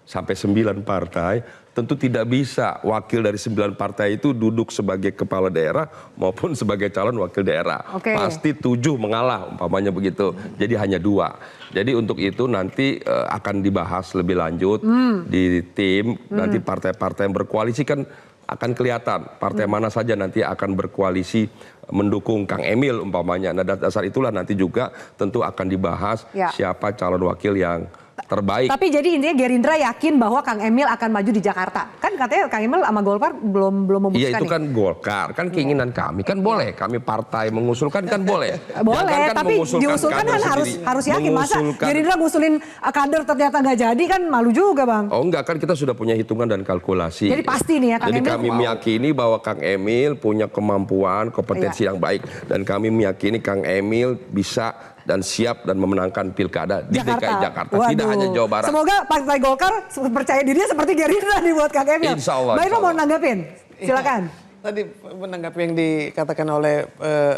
sampai 9 partai, tentu tidak bisa wakil dari 9 partai itu duduk sebagai kepala daerah maupun sebagai calon wakil daerah. Pasti 7 mengalah umpamanya begitu. Jadi hanya 2. Jadi untuk itu nanti akan dibahas lebih lanjut di tim. Nanti partai-partai yang berkoalisi kan akan kelihatan partai mana saja nanti akan berkoalisi mendukung Kang Emil umpamanya. Nah dasar itulah nanti juga tentu akan dibahas siapa calon wakil yang terbaik. Tapi jadi intinya Gerindra yakin bahwa Kang Emil akan maju di Jakarta. Kan katanya Kang Emil sama Golkar belum memutuskan. Iya itu kan Golkar, kan keinginan kami kan boleh, kami partai mengusulkan kan boleh. Boleh, kan tapi diusulkan kan harus yakin. Masa Gerindra ngusulin kader ternyata nggak jadi kan malu juga Bang. Oh enggak, kan kita sudah punya hitungan dan kalkulasi. Jadi pasti nih ya Kang Emil. Jadi kami meyakini bahwa Kang Emil punya kemampuan, kompetensi yang baik, dan kami meyakini Kang Emil bisa dan siap dan memenangkan pilkada di DKI Jakarta. Tidak hanya Jawa Barat. Semoga Partai Golkar percaya dirinya seperti Gerindra nih buat Kang Emil. Insya Allah. Mbak Irma mau nanggapin? Silakan. Tadi menanggapi yang dikatakan oleh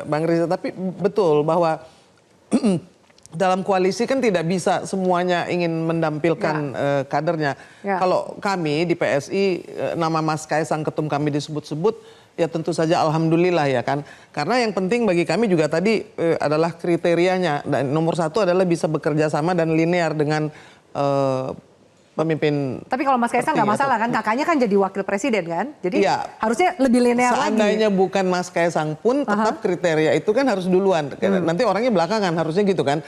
Bang Riza, tapi betul bahwa dalam koalisi kan tidak bisa semuanya ingin mendampilkan kadernya. Kalau kami di PSI, nama Mas Kaisang ketum kami disebut-sebut, ya tentu saja alhamdulillah ya kan. Karena yang penting bagi kami juga tadi adalah kriterianya. Dan nomor satu adalah bisa bekerja sama dan linear dengan pemimpin. Tapi kalau Mas Kaisang nggak masalah kan, kakaknya kan jadi wakil presiden kan, jadi harusnya lebih linear lagi. Seandainya bukan Mas Kaisang pun tetap kriteria itu kan harus duluan. Nanti orangnya belakangan harusnya gitu kan.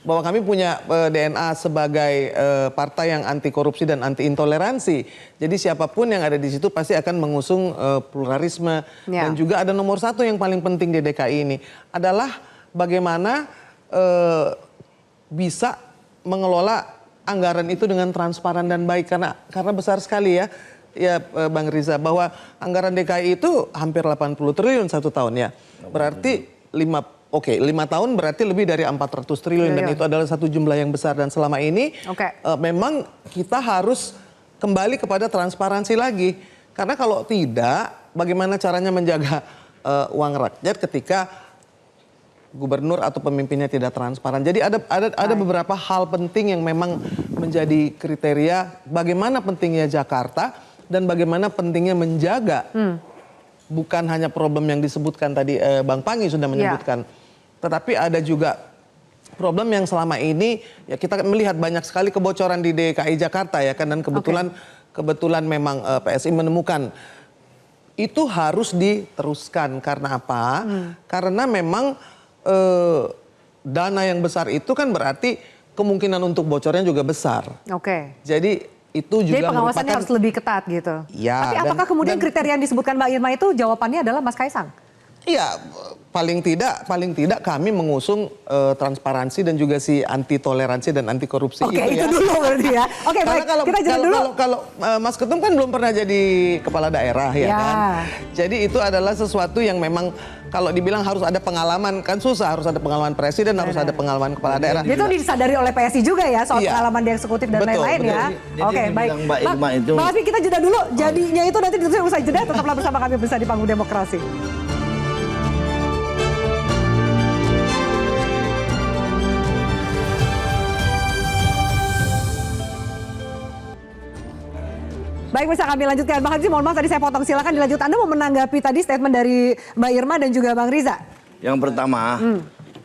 Bahwa kami punya DNA sebagai partai yang anti korupsi dan anti intoleransi. Jadi siapapun yang ada di situ pasti akan mengusung pluralisme. Dan juga ada nomor satu yang paling penting di DKI ini adalah bagaimana bisa mengelola anggaran itu dengan transparan dan baik, karena besar sekali ya Bang Riza, bahwa anggaran DKI itu hampir 80 triliun satu tahun ya. Berarti 5 tahun berarti lebih dari 400 triliun dan itu adalah satu jumlah yang besar, dan selama ini memang kita harus kembali kepada transparansi lagi. Karena kalau tidak, bagaimana caranya menjaga uang rakyat ketika gubernur atau pemimpinnya tidak transparan. Jadi ada beberapa hal penting yang memang menjadi kriteria bagaimana pentingnya Jakarta dan bagaimana pentingnya menjaga bukan hanya problem yang disebutkan tadi Bang Pangi sudah menyebutkan, tetapi ada juga problem yang selama ini ya kita melihat banyak sekali kebocoran di DKI Jakarta ya kan, dan kebetulan memang PSI menemukan itu harus diteruskan. Karena apa? Karena memang dana yang besar itu kan berarti kemungkinan untuk bocornya juga besar. Jadi itu juga pengawasannya harus lebih ketat gitu. Ya, tapi apakah kemudian kriteria yang disebutkan Mbak Irma itu jawabannya adalah Mas Kaisang? Iya, paling tidak kami mengusung transparansi dan juga si anti toleransi dan anti korupsi itu ya. Itu dulu berarti ya. Baik, kita jalan dulu. Kalau Mas Ketum kan belum pernah jadi kepala daerah ya kan. Jadi itu adalah sesuatu yang memang kalau dibilang harus ada pengalaman kan susah, harus ada pengalaman presiden, harus ada pengalaman kepala daerah. Itu disadari oleh PSI juga ya soal pengalaman di eksekutif dan lain-lain ya. Baik. Mbak Afi, kita jeda dulu. Jadinya itu nanti ditutup usai jeda. Tetaplah bersama kami bersama di Panggung Demokrasi. Baik, bisa kami lanjutkan. Bang Haji, mohon maaf tadi saya potong. Silakan dilanjut. Anda mau menanggapi tadi statement dari Mbak Irma dan juga Bang Riza? Yang pertama,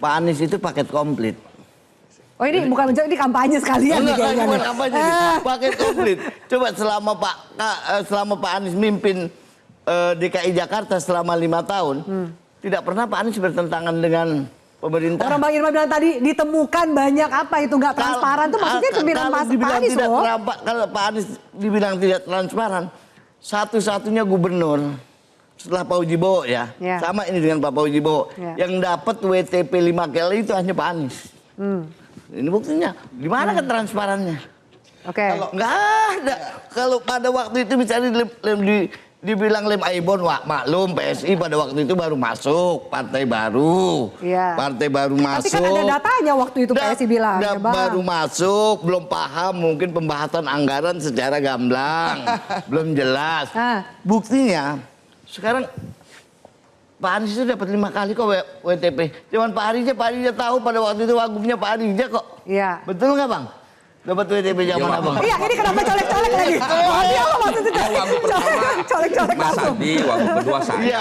Pak Anies itu paket komplit. Oh ini bukan menjadi kampanye sekalian nih kayaknya. Bukan kampanye, paket komplit. Coba selama Pak Anies mimpin DKI Jakarta selama 5 tahun, tidak pernah Pak Anies bertentangan dengan pemerintah. Orang Bang Irma bilang tadi ditemukan banyak apa itu nggak transparan tuh maksudnya pemilihan Pak Anies loh. Kalau Pak Anies dibilang tidak transparan, satu-satunya gubernur setelah Pak Ujibowo ya, sama ini dengan Pak Ujibowo, yang dapat WTP 5 kali itu hanya Pak Anies. Ini buktinya, di mana kan transparannya? Kalau nggak ada, kalau pada waktu itu misalnya dibilang lem Aibon, wah maklum PSI pada waktu itu baru masuk, partai baru, partai baru masuk. Tapi kan ada datanya waktu itu PSI bilang. Baru masuk, belum paham mungkin pembahasan anggaran secara gamblang, belum jelas. Buktinya sekarang Pak Anies itu dapat 5 kali kok WTP. Cuman Pak Arija tahu pada waktu itu wagubnya Pak Arija kok. Iya. Betul nggak Bang? Dapat WTP zaman abang. Iya, ini kenapa colek-colek lagi? Dia apa maksudnya? Colek-colek Mas langsung. Adi, waktu kedua saya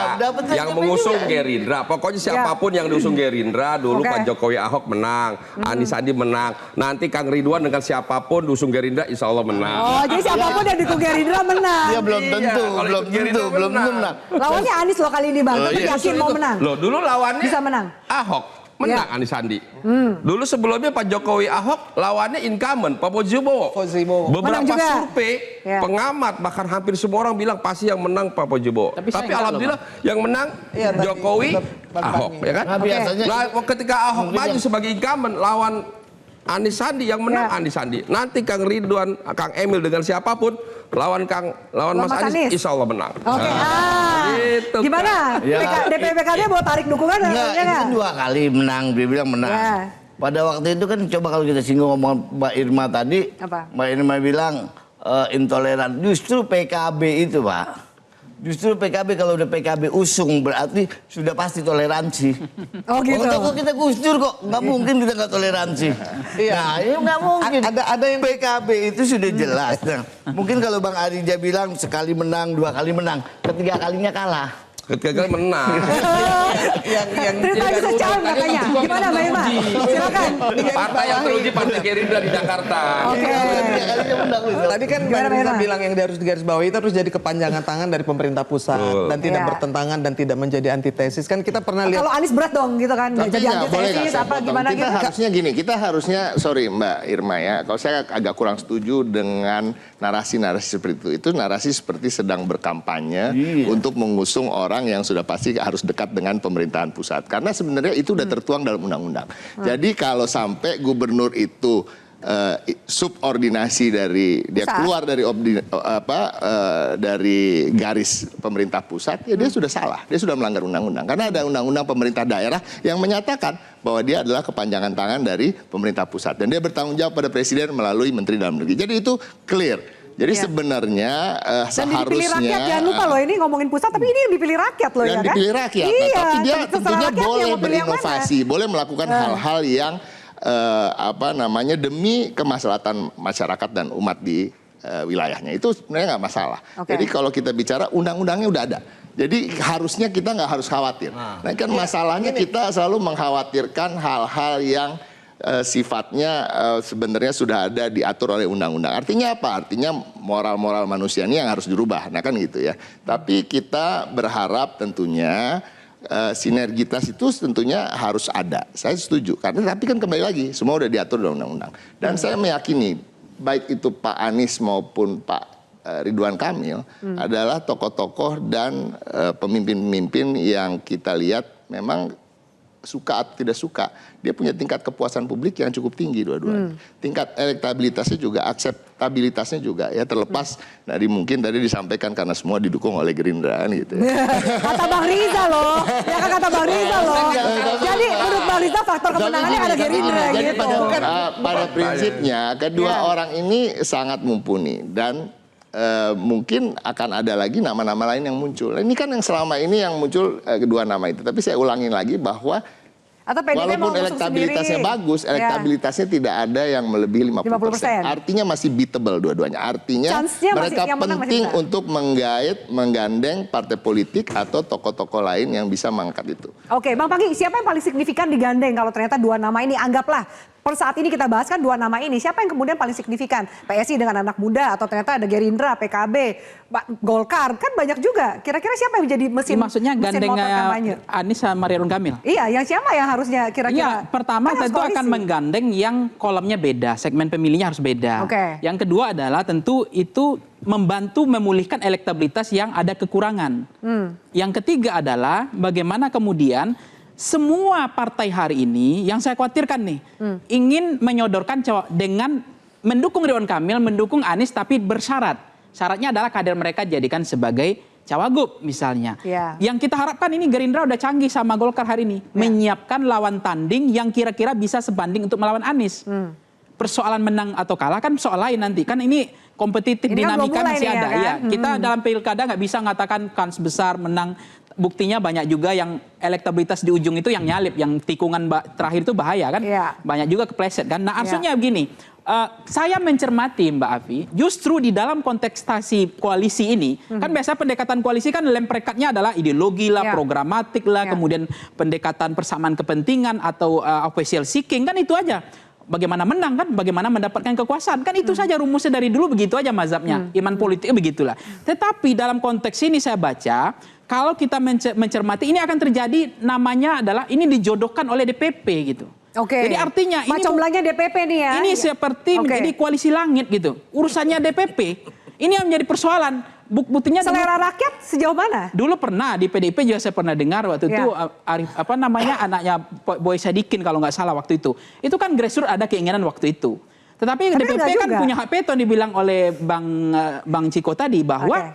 yang mengusung Gerindra. Pokoknya siapapun yang diusung Gerindra, dulu Pak Jokowi Ahok menang, Anies Sandi menang. Nanti Kang Ridwan dengan siapapun diusung Gerindra, insya Allah menang. Oh, jadi siapapun yang dukung Gerindra menang. Dia belum tentu belum menang. Lawannya Anies loh kali ini Bang, tapi yakin mau menang. Loh, dulu lawannya bisa menang. Ahok. menang Anies Sandi. Dulu sebelumnya Pak Jokowi Ahok lawannya incumbent Pak Fauzibowo. Beberapa survei pengamat bahkan hampir semua orang bilang pasti yang menang Pak Fauzibowo. Tapi alhamdulillah yang menang Jokowi Ahok, ya kan? Nah, ketika Ahok maju sebagai incumbent lawan Anies Sandi, yang menang Anies Sandi. Nanti Kang Ridwan, Kang Emil dengan siapapun lawan Mas Anies, insya Allah menang. Oke, gitu, gimana? DPPKB mau tarik dukungan? Enggak, itu kan 2 kali menang, dia bilang menang. Pada waktu itu kan coba kalau kita singgung ngomong Mbak Irma tadi, Mbak Irma bilang intoleran. Justru PKB itu, Pak. Justru PKB kalau udah PKB usung berarti sudah pasti toleransi. Oh gitu. Kok kita Gus Dur kok nggak mungkin kita nggak toleransi. Nah ini nggak mungkin. Ada yang PKB itu sudah jelas. Nah, mungkin kalau Bang Arija bilang sekali menang, 2 kali menang, ketiga kalinya kalah. Ketika menang. yang bisa calon katanya. Gimana Mbak Irma? Silakan. Partai yang teruji Partai Gerindra di Jakarta. Oke. Tadi kan Mbak Irma bilang yang harus digarisbawahi itu harus jadi kepanjangan tangan dari pemerintah pusat dan tidak bertentangan dan tidak menjadi antitesis. Kan kita pernah lihat. Kalau Anies berat dong gitu kan. Jadi antitesis apa gimana gitu. Harusnya gini, kita harusnya sorry Mbak Irma ya, kalau saya agak kurang setuju dengan narasi-narasi seperti itu. Itu narasi seperti sedang berkampanye untuk mengusung orang yang sudah pasti harus dekat dengan pemerintahan pusat. Karena sebenarnya itu udah tertuang dalam undang-undang. Jadi kalau sampai gubernur itu subordinasi dari dia keluar dari dari garis pemerintah pusat, ya dia sudah salah. Dia sudah melanggar undang-undang. Karena ada undang-undang pemerintah daerah yang menyatakan bahwa dia adalah kepanjangan tangan dari pemerintah pusat dan dia bertanggung jawab pada presiden melalui menteri dalam negeri. Jadi itu clear. Jadi sebenarnya seharusnya dipilih rakyat, jangan lupa loh ini ngomongin pusat tapi ini yang dipilih rakyat loh ya kan? Dipilih rakyat, iya, tapi dia tentunya boleh berinovasi, boleh melakukan hal-hal yang demi kemaslahatan masyarakat dan umat di wilayahnya. Itu sebenarnya nggak masalah. Jadi kalau kita bicara undang-undangnya udah ada. Jadi harusnya kita nggak harus khawatir. Nah kan masalahnya kita selalu mengkhawatirkan hal-hal yang sifatnya sebenarnya sudah ada diatur oleh undang-undang. Artinya apa? Artinya moral-moral manusia ini yang harus dirubah. Nah kan gitu ya. Tapi kita berharap tentunya sinergitas itu tentunya harus ada. Saya setuju. Karena tapi kan kembali lagi semua udah diatur dalam undang-undang. Dan saya meyakini baik itu Pak Anies maupun Pak Ridwan Kamil adalah tokoh-tokoh dan pemimpin-pemimpin yang kita lihat memang suka atau tidak suka, dia punya tingkat kepuasan publik yang cukup tinggi dua-duanya. Tingkat elektabilitasnya juga, akseptabilitasnya juga ya terlepas dari mungkin tadi disampaikan karena semua didukung oleh Gerindra kan gitu. Kata Bang Riza loh, ya kan kata Bang Riza loh. Jadi menurut Bang Riza faktor kemenangannya ada Gerindra jadi gitu. pada prinsipnya kedua orang ini sangat mumpuni dan mungkin akan ada lagi nama-nama lain yang muncul. Ini kan yang selama ini yang muncul kedua nama itu. Tapi saya ulangin lagi bahwa walaupun elektabilitasnya bagus, elektabilitasnya tidak ada yang melebihi 50%. Artinya masih beatable dua-duanya. Artinya mereka penting untuk menggandeng partai politik atau tokoh-tokoh lain yang bisa mengangkat itu. Oke, Bang Panggi, siapa yang paling signifikan digandeng kalau ternyata 2 nama ini anggaplah per saat ini kita bahas kan 2 nama ini, siapa yang kemudian paling signifikan? PSI dengan anak muda atau ternyata ada Gerindra, PKB, Golkar, kan banyak juga. Kira-kira siapa yang menjadi mesin gandengnya Anies sama Ridwan Kamil? Iya, yang siapa yang harusnya kira-kira? Ya, pertama tentu akan menggandeng yang kolomnya beda, segmen pemilihnya harus beda. Yang kedua adalah tentu itu membantu memulihkan elektabilitas yang ada kekurangan. Yang ketiga adalah bagaimana kemudian semua partai hari ini yang saya khawatirkan nih ingin menyodorkan dengan mendukung Ridwan Kamil, mendukung Anies tapi bersyarat. Syaratnya adalah kader mereka jadikan sebagai cawagup misalnya. Yang kita harapkan ini Gerindra udah canggih sama Golkar hari ini. Menyiapkan lawan tanding yang kira-kira bisa sebanding untuk melawan Anies. Persoalan menang atau kalah kan soal lain nanti. Kan ini kompetitif, dinamika masih ada. Ya, kita dalam pilkada nggak bisa mengatakan kans besar menang. Buktinya banyak juga yang elektabilitas di ujung itu yang nyalip, yang tikungan terakhir itu bahaya kan. Banyak juga kepleset kan. Nah artinya begini, saya mencermati Mbak Afi, justru di dalam kontestasi koalisi ini, kan biasa pendekatan koalisi kan lem perekatnya adalah ideologi lah, programatik lah, kemudian pendekatan persamaan kepentingan atau official seeking, kan itu aja. bagaimana menang kan, bagaimana mendapatkan kekuasaan. Kan itu saja rumusnya dari dulu begitu aja mazhabnya. Iman politiknya begitulah. Tetapi dalam konteks ini saya baca, kalau kita mencermati ini akan terjadi namanya adalah ini dijodohkan oleh DPP gitu. Oke. Jadi artinya ini Macomblangnya DPP nih ya. Ini seperti menjadi koalisi langit gitu. Urusannya DPP. Ini yang menjadi persoalan. Buktinya selera rakyat sejauh mana? Dulu pernah di PDIP juga saya pernah dengar waktu itu Arif anaknya Boy Sadikin kalau nggak salah waktu itu. Itu kan grassroots ada keinginan waktu itu. Tetapi DPP kan punya hak veto dibilang oleh Bang Ciko tadi bahwa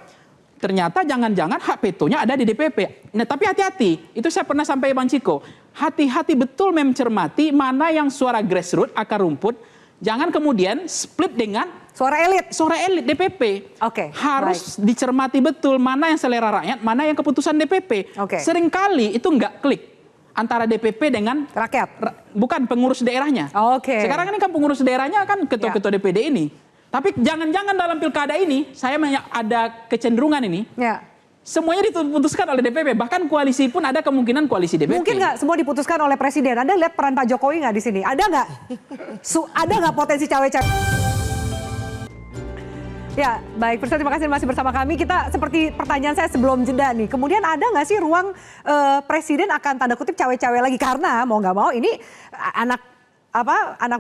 ternyata jangan-jangan hak vetonya ada di DPP. Nah, tapi hati-hati. Itu saya pernah sampai Bang Ciko. Hati-hati betul mencermati mana yang suara grassroots, akar rumput. Jangan kemudian split dengan suara elit DPP. Harus dicermati betul mana yang selera rakyat, mana yang keputusan DPP. Seringkali itu nggak klik antara DPP dengan rakyat. Bukan pengurus daerahnya. Sekarang ini kan pengurus daerahnya kan ketua-ketua DPD ini. Tapi jangan-jangan dalam pilkada ini saya ada kecenderungan ini. Semuanya diputuskan oleh DPP, bahkan koalisi pun ada kemungkinan koalisi DPP. Mungkin nggak semua diputuskan oleh presiden. Anda lihat peran Pak Jokowi nggak di sini? Ada nggak? Ada nggak potensi cawe-cawe? Ya, baik. Pemirsa, terima kasih masih bersama kami. Kita seperti pertanyaan saya sebelum jeda nih. Kemudian ada nggak sih ruang presiden akan tanda kutip cawe-cawe lagi? Karena mau nggak mau ini anak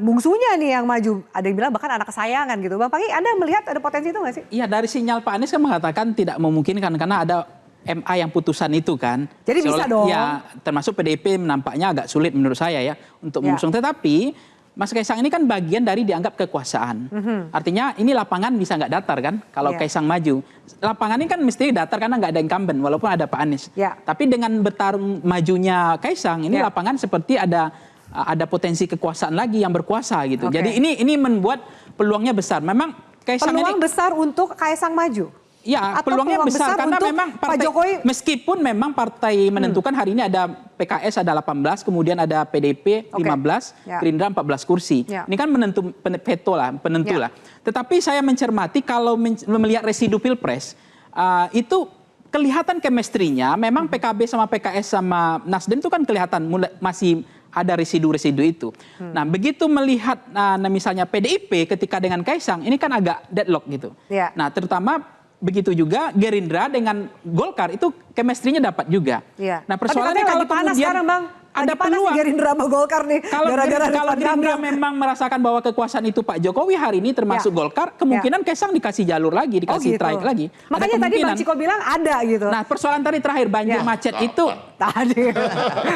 bungsunya nih yang maju. Ada yang bilang bahkan anak kesayangan gitu. Bang Panggi, Anda melihat ada potensi itu nggak sih? Iya, dari sinyal Pak Anies kan mengatakan tidak memungkinkan karena ada MA yang putusan itu kan. Jadi bisa dong. Ya, termasuk PDIP nampaknya agak sulit menurut saya ya untuk mengusung. Tetapi Mas Kaisang ini kan bagian dari dianggap kekuasaan. Artinya ini lapangan bisa nggak datar kan kalau Kaisang maju. Lapangan ini kan mesti datar karena nggak ada incumbent walaupun ada Pak Anies. Tapi dengan bertarung majunya Kaisang ini lapangan seperti ada potensi kekuasaan lagi yang berkuasa gitu. Jadi ini membuat peluangnya besar. Memang Kaisang peluang besar untuk Kaisang maju. Ya, peluangnya besar karena memang partai, Pak Jokowi, meskipun memang partai menentukan hari ini ada PKS ada 18, kemudian ada PDIP 15, Gerindra 14 kursi. Ini kan penentu lah. Tetapi saya mencermati kalau melihat residu Pilpres itu kelihatan chemistry-nya memang PKB sama PKS sama Nasdem itu kan kelihatan masih ada residu-residu itu. Nah, begitu melihat misalnya PDIP ketika dengan Kaisang ini kan agak deadlock gitu. Nah, terutama begitu juga Gerindra dengan Golkar itu chemistry-nya dapat juga. Nah, persoalannya kalau kemudian sekarang, Bang, ada peluang Gerindra sama Golkar nih. Kalau Gerindra memang merasakan bahwa kekuasaan itu Pak Jokowi hari ini termasuk Golkar, kemungkinan Kaisang dikasih jalur lagi, dikasih traik lagi. Makanya tadi Bang Ciko bilang ada gitu. Nah, persoalan tadi terakhir banjir macet itu tadi.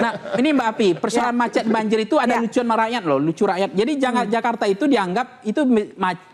Nah, ini Mbak Api, persoalan macet banjir itu ada lucuan rakyat loh, lucu rakyat. Jadi jangan Jakarta itu dianggap itu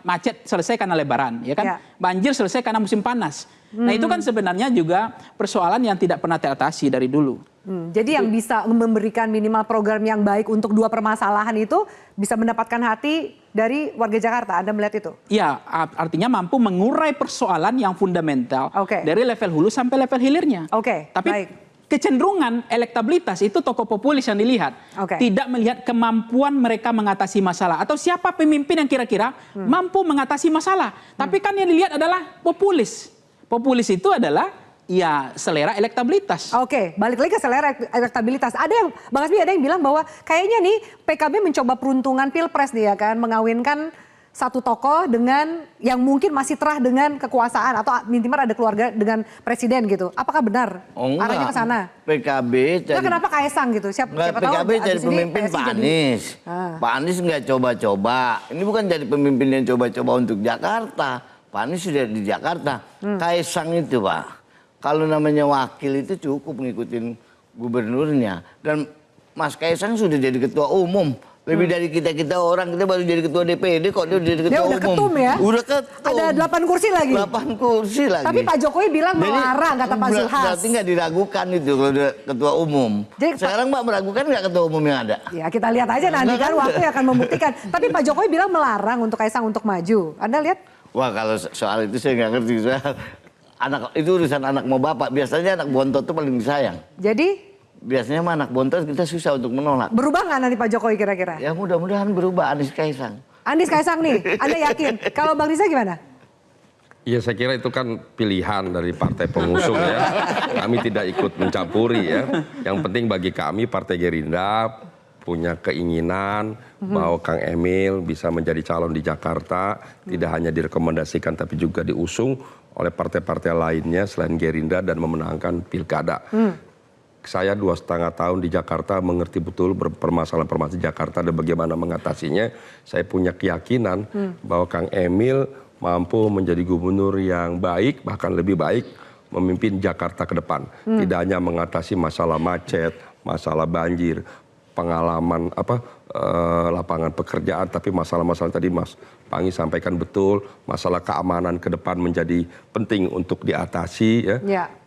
macet selesai karena lebaran, ya kan? Banjir selesai karena musim panas. Nah, itu kan sebenarnya juga persoalan yang tidak pernah teratasi dari dulu. Jadi yang bisa memberikan minimal program yang baik untuk dua permasalahan itu bisa mendapatkan hati dari warga Jakarta. Anda melihat itu? Iya, artinya mampu mengurai persoalan yang fundamental dari level hulu sampai level hilirnya. Tapi kecenderungan elektabilitas itu tokoh populis yang dilihat. Tidak melihat kemampuan mereka mengatasi masalah. Atau siapa pemimpin yang kira-kira mampu mengatasi masalah. Tapi kan yang dilihat adalah populis. Populis itu adalah ya selera elektabilitas. Balik lagi ke selera elektabilitas. Ada yang, Bang Hasbi, ada yang bilang bahwa kayaknya nih PKB mencoba peruntungan Pilpres nih ya kan, mengawinkan satu tokoh dengan yang mungkin masih terah dengan kekuasaan atau minimal ada keluarga dengan presiden gitu. Apakah benar? Arahnya ke sana. PKB jadi kenapa Kaisang gitu? Siapa PKB tahu jadi pemimpin Pak Anies. Pak Anies nggak coba-coba. Ini bukan jadi pemimpin yang coba-coba untuk Jakarta. Pak Anies sudah di Jakarta. Kaisang itu, Pak, kalau namanya wakil itu cukup ngikutin gubernurnya. Dan Mas Kaisang sudah jadi ketua umum. Lebih dari kita orang, kita baru jadi ketua DPD kok dia jadi ketua umum. Dia udah ketum ya? Udah ketum. Ada 8 kursi lagi? 8 kursi lagi. Tapi Pak Jokowi bilang melarang, kata Pak Zulhas. Berarti nggak diragukan itu kalau udah ketua umum. Jadi, sekarang Mbak meragukan nggak ketua umum yang ada? Ya kita lihat aja nanti kan waktu yang akan membuktikan. Tapi Pak Jokowi bilang melarang untuk Kaisang untuk maju. Anda lihat? Wah, kalau soal itu saya nggak ngerti. Anak itu urusan anak mau bapak. Biasanya anak bontot itu paling disayang. Jadi? Biasanya anak bontot kita susah untuk menolak. Berubah nggak nanti Pak Jokowi kira-kira? Ya mudah-mudahan berubah. Anies Kaisang. Anies Kaisang nih, Anda yakin? Kalau Bang Riza gimana? Ya saya kira itu kan pilihan dari partai pengusung ya. Kami tidak ikut mencampuri ya. Yang penting bagi kami Partai Gerindra punya keinginan bahwa Kang Emil bisa menjadi calon di Jakarta, tidak hanya direkomendasikan tapi juga diusung oleh partai-partai lainnya selain Gerindra dan memenangkan pilkada. Saya 2,5 tahun di Jakarta mengerti betul permasalahan-permasalahan Jakarta dan bagaimana mengatasinya. Saya punya keyakinan bahwa Kang Emil mampu menjadi gubernur yang baik, bahkan lebih baik memimpin Jakarta ke depan. Tidak hanya mengatasi masalah macet, masalah banjir, pengalaman lapangan pekerjaan, tapi masalah-masalah tadi Mas Pangi sampaikan betul, masalah keamanan ke depan menjadi penting untuk diatasi ya.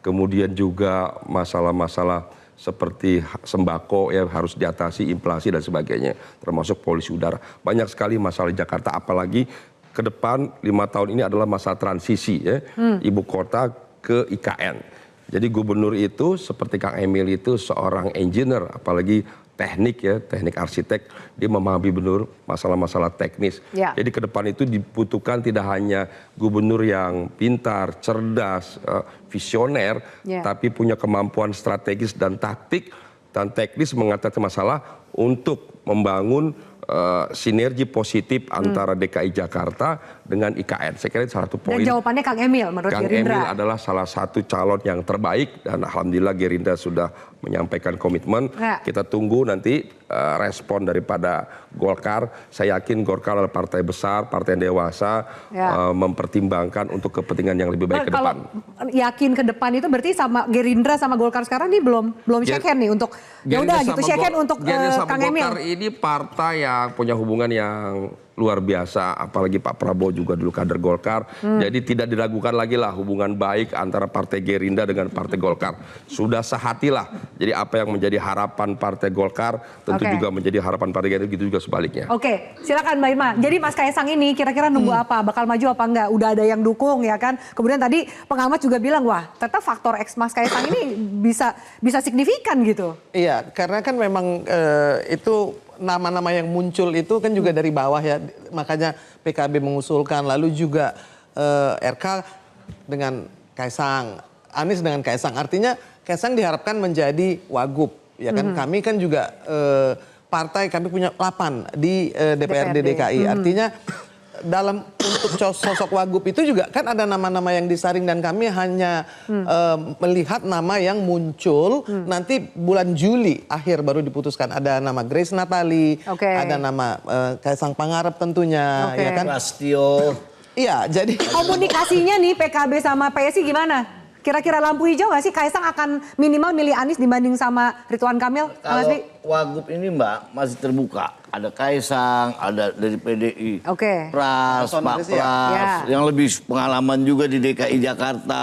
Kemudian juga masalah-masalah seperti sembako ya harus diatasi, inflasi dan sebagainya, termasuk polusi udara. Banyak sekali masalah di Jakarta, apalagi ke depan 5 tahun ini adalah masa transisi ya, ibu kota ke IKN. Jadi gubernur itu seperti Kang Emil itu seorang engineer, apalagi teknik ya, teknik arsitek, dia memahami benar masalah-masalah teknis. Jadi ke depan itu dibutuhkan tidak hanya gubernur yang pintar, cerdas, visioner, tapi punya kemampuan strategis dan taktik dan teknis mengatasi masalah untuk membangun sinergi positif antara DKI Jakarta dengan IKN. Saya kira itu salah satu poin. Dan jawabannya Kang Emil menurut Gerindra. Kang Emil adalah salah satu calon yang terbaik dan alhamdulillah Gerindra sudah menyampaikan komitmen. Kita tunggu nanti respon daripada Golkar. Saya yakin Golkar adalah partai besar, partai yang dewasa, mempertimbangkan untuk kepentingan yang lebih baik ke depan. Kalau yakin ke depan itu berarti sama Gerindra sama Golkar sekarang ini belum shake hand nih untuk ya udah gitu shake hand untuk Kang Emil. Golkar ini partai yang punya hubungan yang luar biasa, apalagi Pak Prabowo juga dulu kader Golkar. Jadi tidak diragukan lagi lah hubungan baik antara Partai Gerindra dengan Partai Golkar. Sudah sehatilah. Jadi apa yang menjadi harapan Partai Golkar tentu juga menjadi harapan Partai Gerindra, gitu juga sebaliknya. Oke, silakan Mbak Irma. Jadi Mas Kaisang ini kira-kira nunggu apa? Bakal maju apa enggak? Udah ada yang dukung ya kan? Kemudian tadi pengamat juga bilang, wah ternyata faktor X Mas Kaisang ini bisa signifikan gitu. Iya, karena kan memang itu nama-nama yang muncul itu kan juga dari bawah ya, makanya PKB mengusulkan, lalu juga RK dengan Kaisang, Anies dengan Kaisang, artinya Kaisang diharapkan menjadi wagub, ya kan? Kami kan juga partai, kami punya 8 di DPRD DKI, artinya dalam untuk sosok wagub itu juga kan ada nama-nama yang disaring dan kami hanya melihat nama yang muncul nanti bulan Juli akhir baru diputuskan. Ada nama Grace Natali, ada nama Kaisang Pangarep tentunya, ya kan? Prastio. Iya, jadi komunikasinya nih PKB sama PSI gimana? Kira-kira lampu hijau nggak sih Kaisang akan minimal milih Anies dibanding sama Ridwan Kamil? Kalau wagub ini Mbak masih terbuka. Ada Kaisang, ada dari PDI, Pras, Pak Pras, yang lebih pengalaman juga di DKI Jakarta.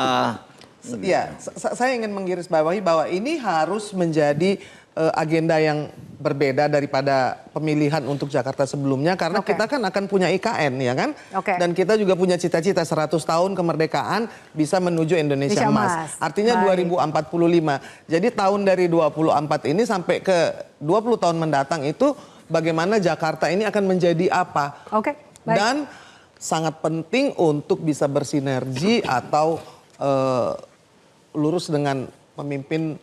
Iya, saya ingin menggarisbawahi bahwa ini harus menjadi agenda yang berbeda daripada pemilihan untuk Jakarta sebelumnya karena kita kan akan punya IKN ya kan, dan kita juga punya cita-cita 100 tahun kemerdekaan bisa menuju Indonesia Emas. Artinya 2045. Jadi tahun dari 24 ini sampai ke 20 tahun mendatang itu bagaimana Jakarta ini akan menjadi apa? Dan sangat penting untuk bisa bersinergi atau lurus dengan pemimpin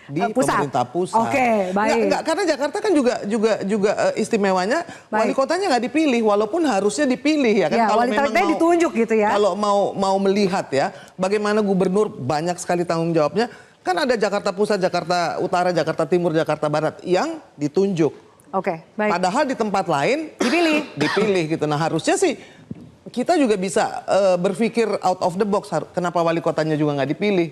di pemerintah pusat. Baik. Karena Jakarta kan juga istimewanya wali kotanya nggak dipilih, walaupun harusnya dipilih ya kan. Kalau wali kotanya ditunjuk gitu ya. Kalau mau melihat ya, bagaimana gubernur banyak sekali tanggung jawabnya. Kan ada Jakarta Pusat, Jakarta Utara, Jakarta Timur, Jakarta Barat yang ditunjuk. Baik. Padahal di tempat lain dipilih gitu. Nah harusnya sih kita juga bisa berpikir out of the box. Kenapa wali kotanya juga nggak dipilih?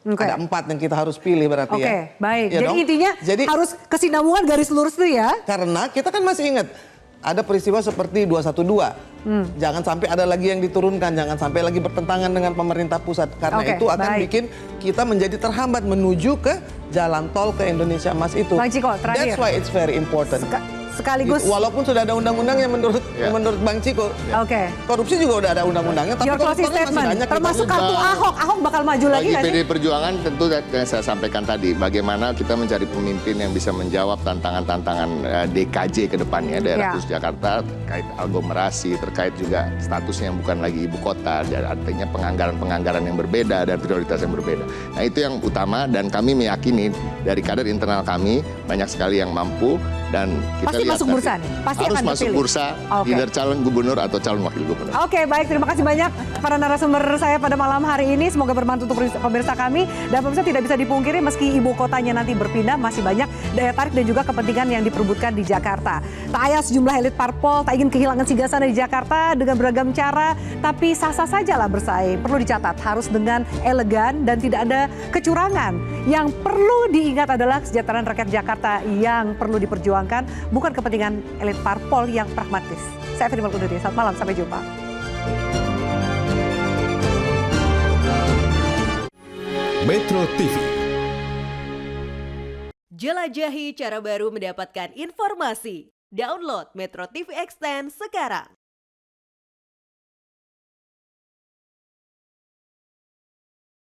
Ada 4 yang kita harus pilih berarti ya. Baik. Ya jadi intinya harus kesinambungan garis lurus itu ya. Karena kita kan masih ingat ada peristiwa seperti 212. Jangan sampai ada lagi yang diturunkan, jangan sampai lagi bertentangan dengan pemerintah pusat. Karena itu akan bikin kita menjadi terhambat menuju ke jalan tol ke Indonesia Emas itu. Bang Ciko, terakhir. That's why it's very important. Sekaligus. Gitu. Walaupun sudah ada undang-undang yang menurut Bang Ciko. Oke. Korupsi juga udah ada undang-undangnya. Tapi Your closing statement, termasuk kartu Ahok bakal maju lagi Bagi nggak sih? PD Perjuangan tentu yang saya sampaikan tadi, bagaimana kita mencari pemimpin yang bisa menjawab tantangan-tantangan DKJ ke depannya, daerah khusus Jakarta, terkait aglomerasi, terkait juga statusnya yang bukan lagi ibu kota, dan artinya penganggaran-penganggaran yang berbeda dan prioritas yang berbeda. Nah itu yang utama, dan kami meyakini dari kader internal kami banyak sekali yang mampu, dan kita pasti lihat masuk bursa nih, pasti harus akan masuk dipilih. bursa, either calon gubernur atau calon wakil gubernur. Oke, baik, terima kasih banyak para narasumber saya pada malam hari ini. Semoga bermanfaat untuk pemirsa kami. Dan pemirsa tidak bisa dipungkiri meski ibu kotanya nanti berpindah, masih banyak daya tarik dan juga kepentingan yang diperebutkan di Jakarta. Tak ayah sejumlah elit parpol tak ingin kehilangan singgasana di Jakarta dengan beragam cara, tapi sah-sah sajalah bersaing. Perlu dicatat, harus dengan elegan dan tidak ada kecurangan. Yang perlu diingat adalah kesejahteraan rakyat Jakarta yang perlu diperjuangkan, bukan kepentingan elit parpol yang pragmatis. Saya Feni Malkuduri, selamat malam, sampai jumpa. Metro TV. Jelajahi cara baru mendapatkan informasi. Download Metro TV Extend sekarang.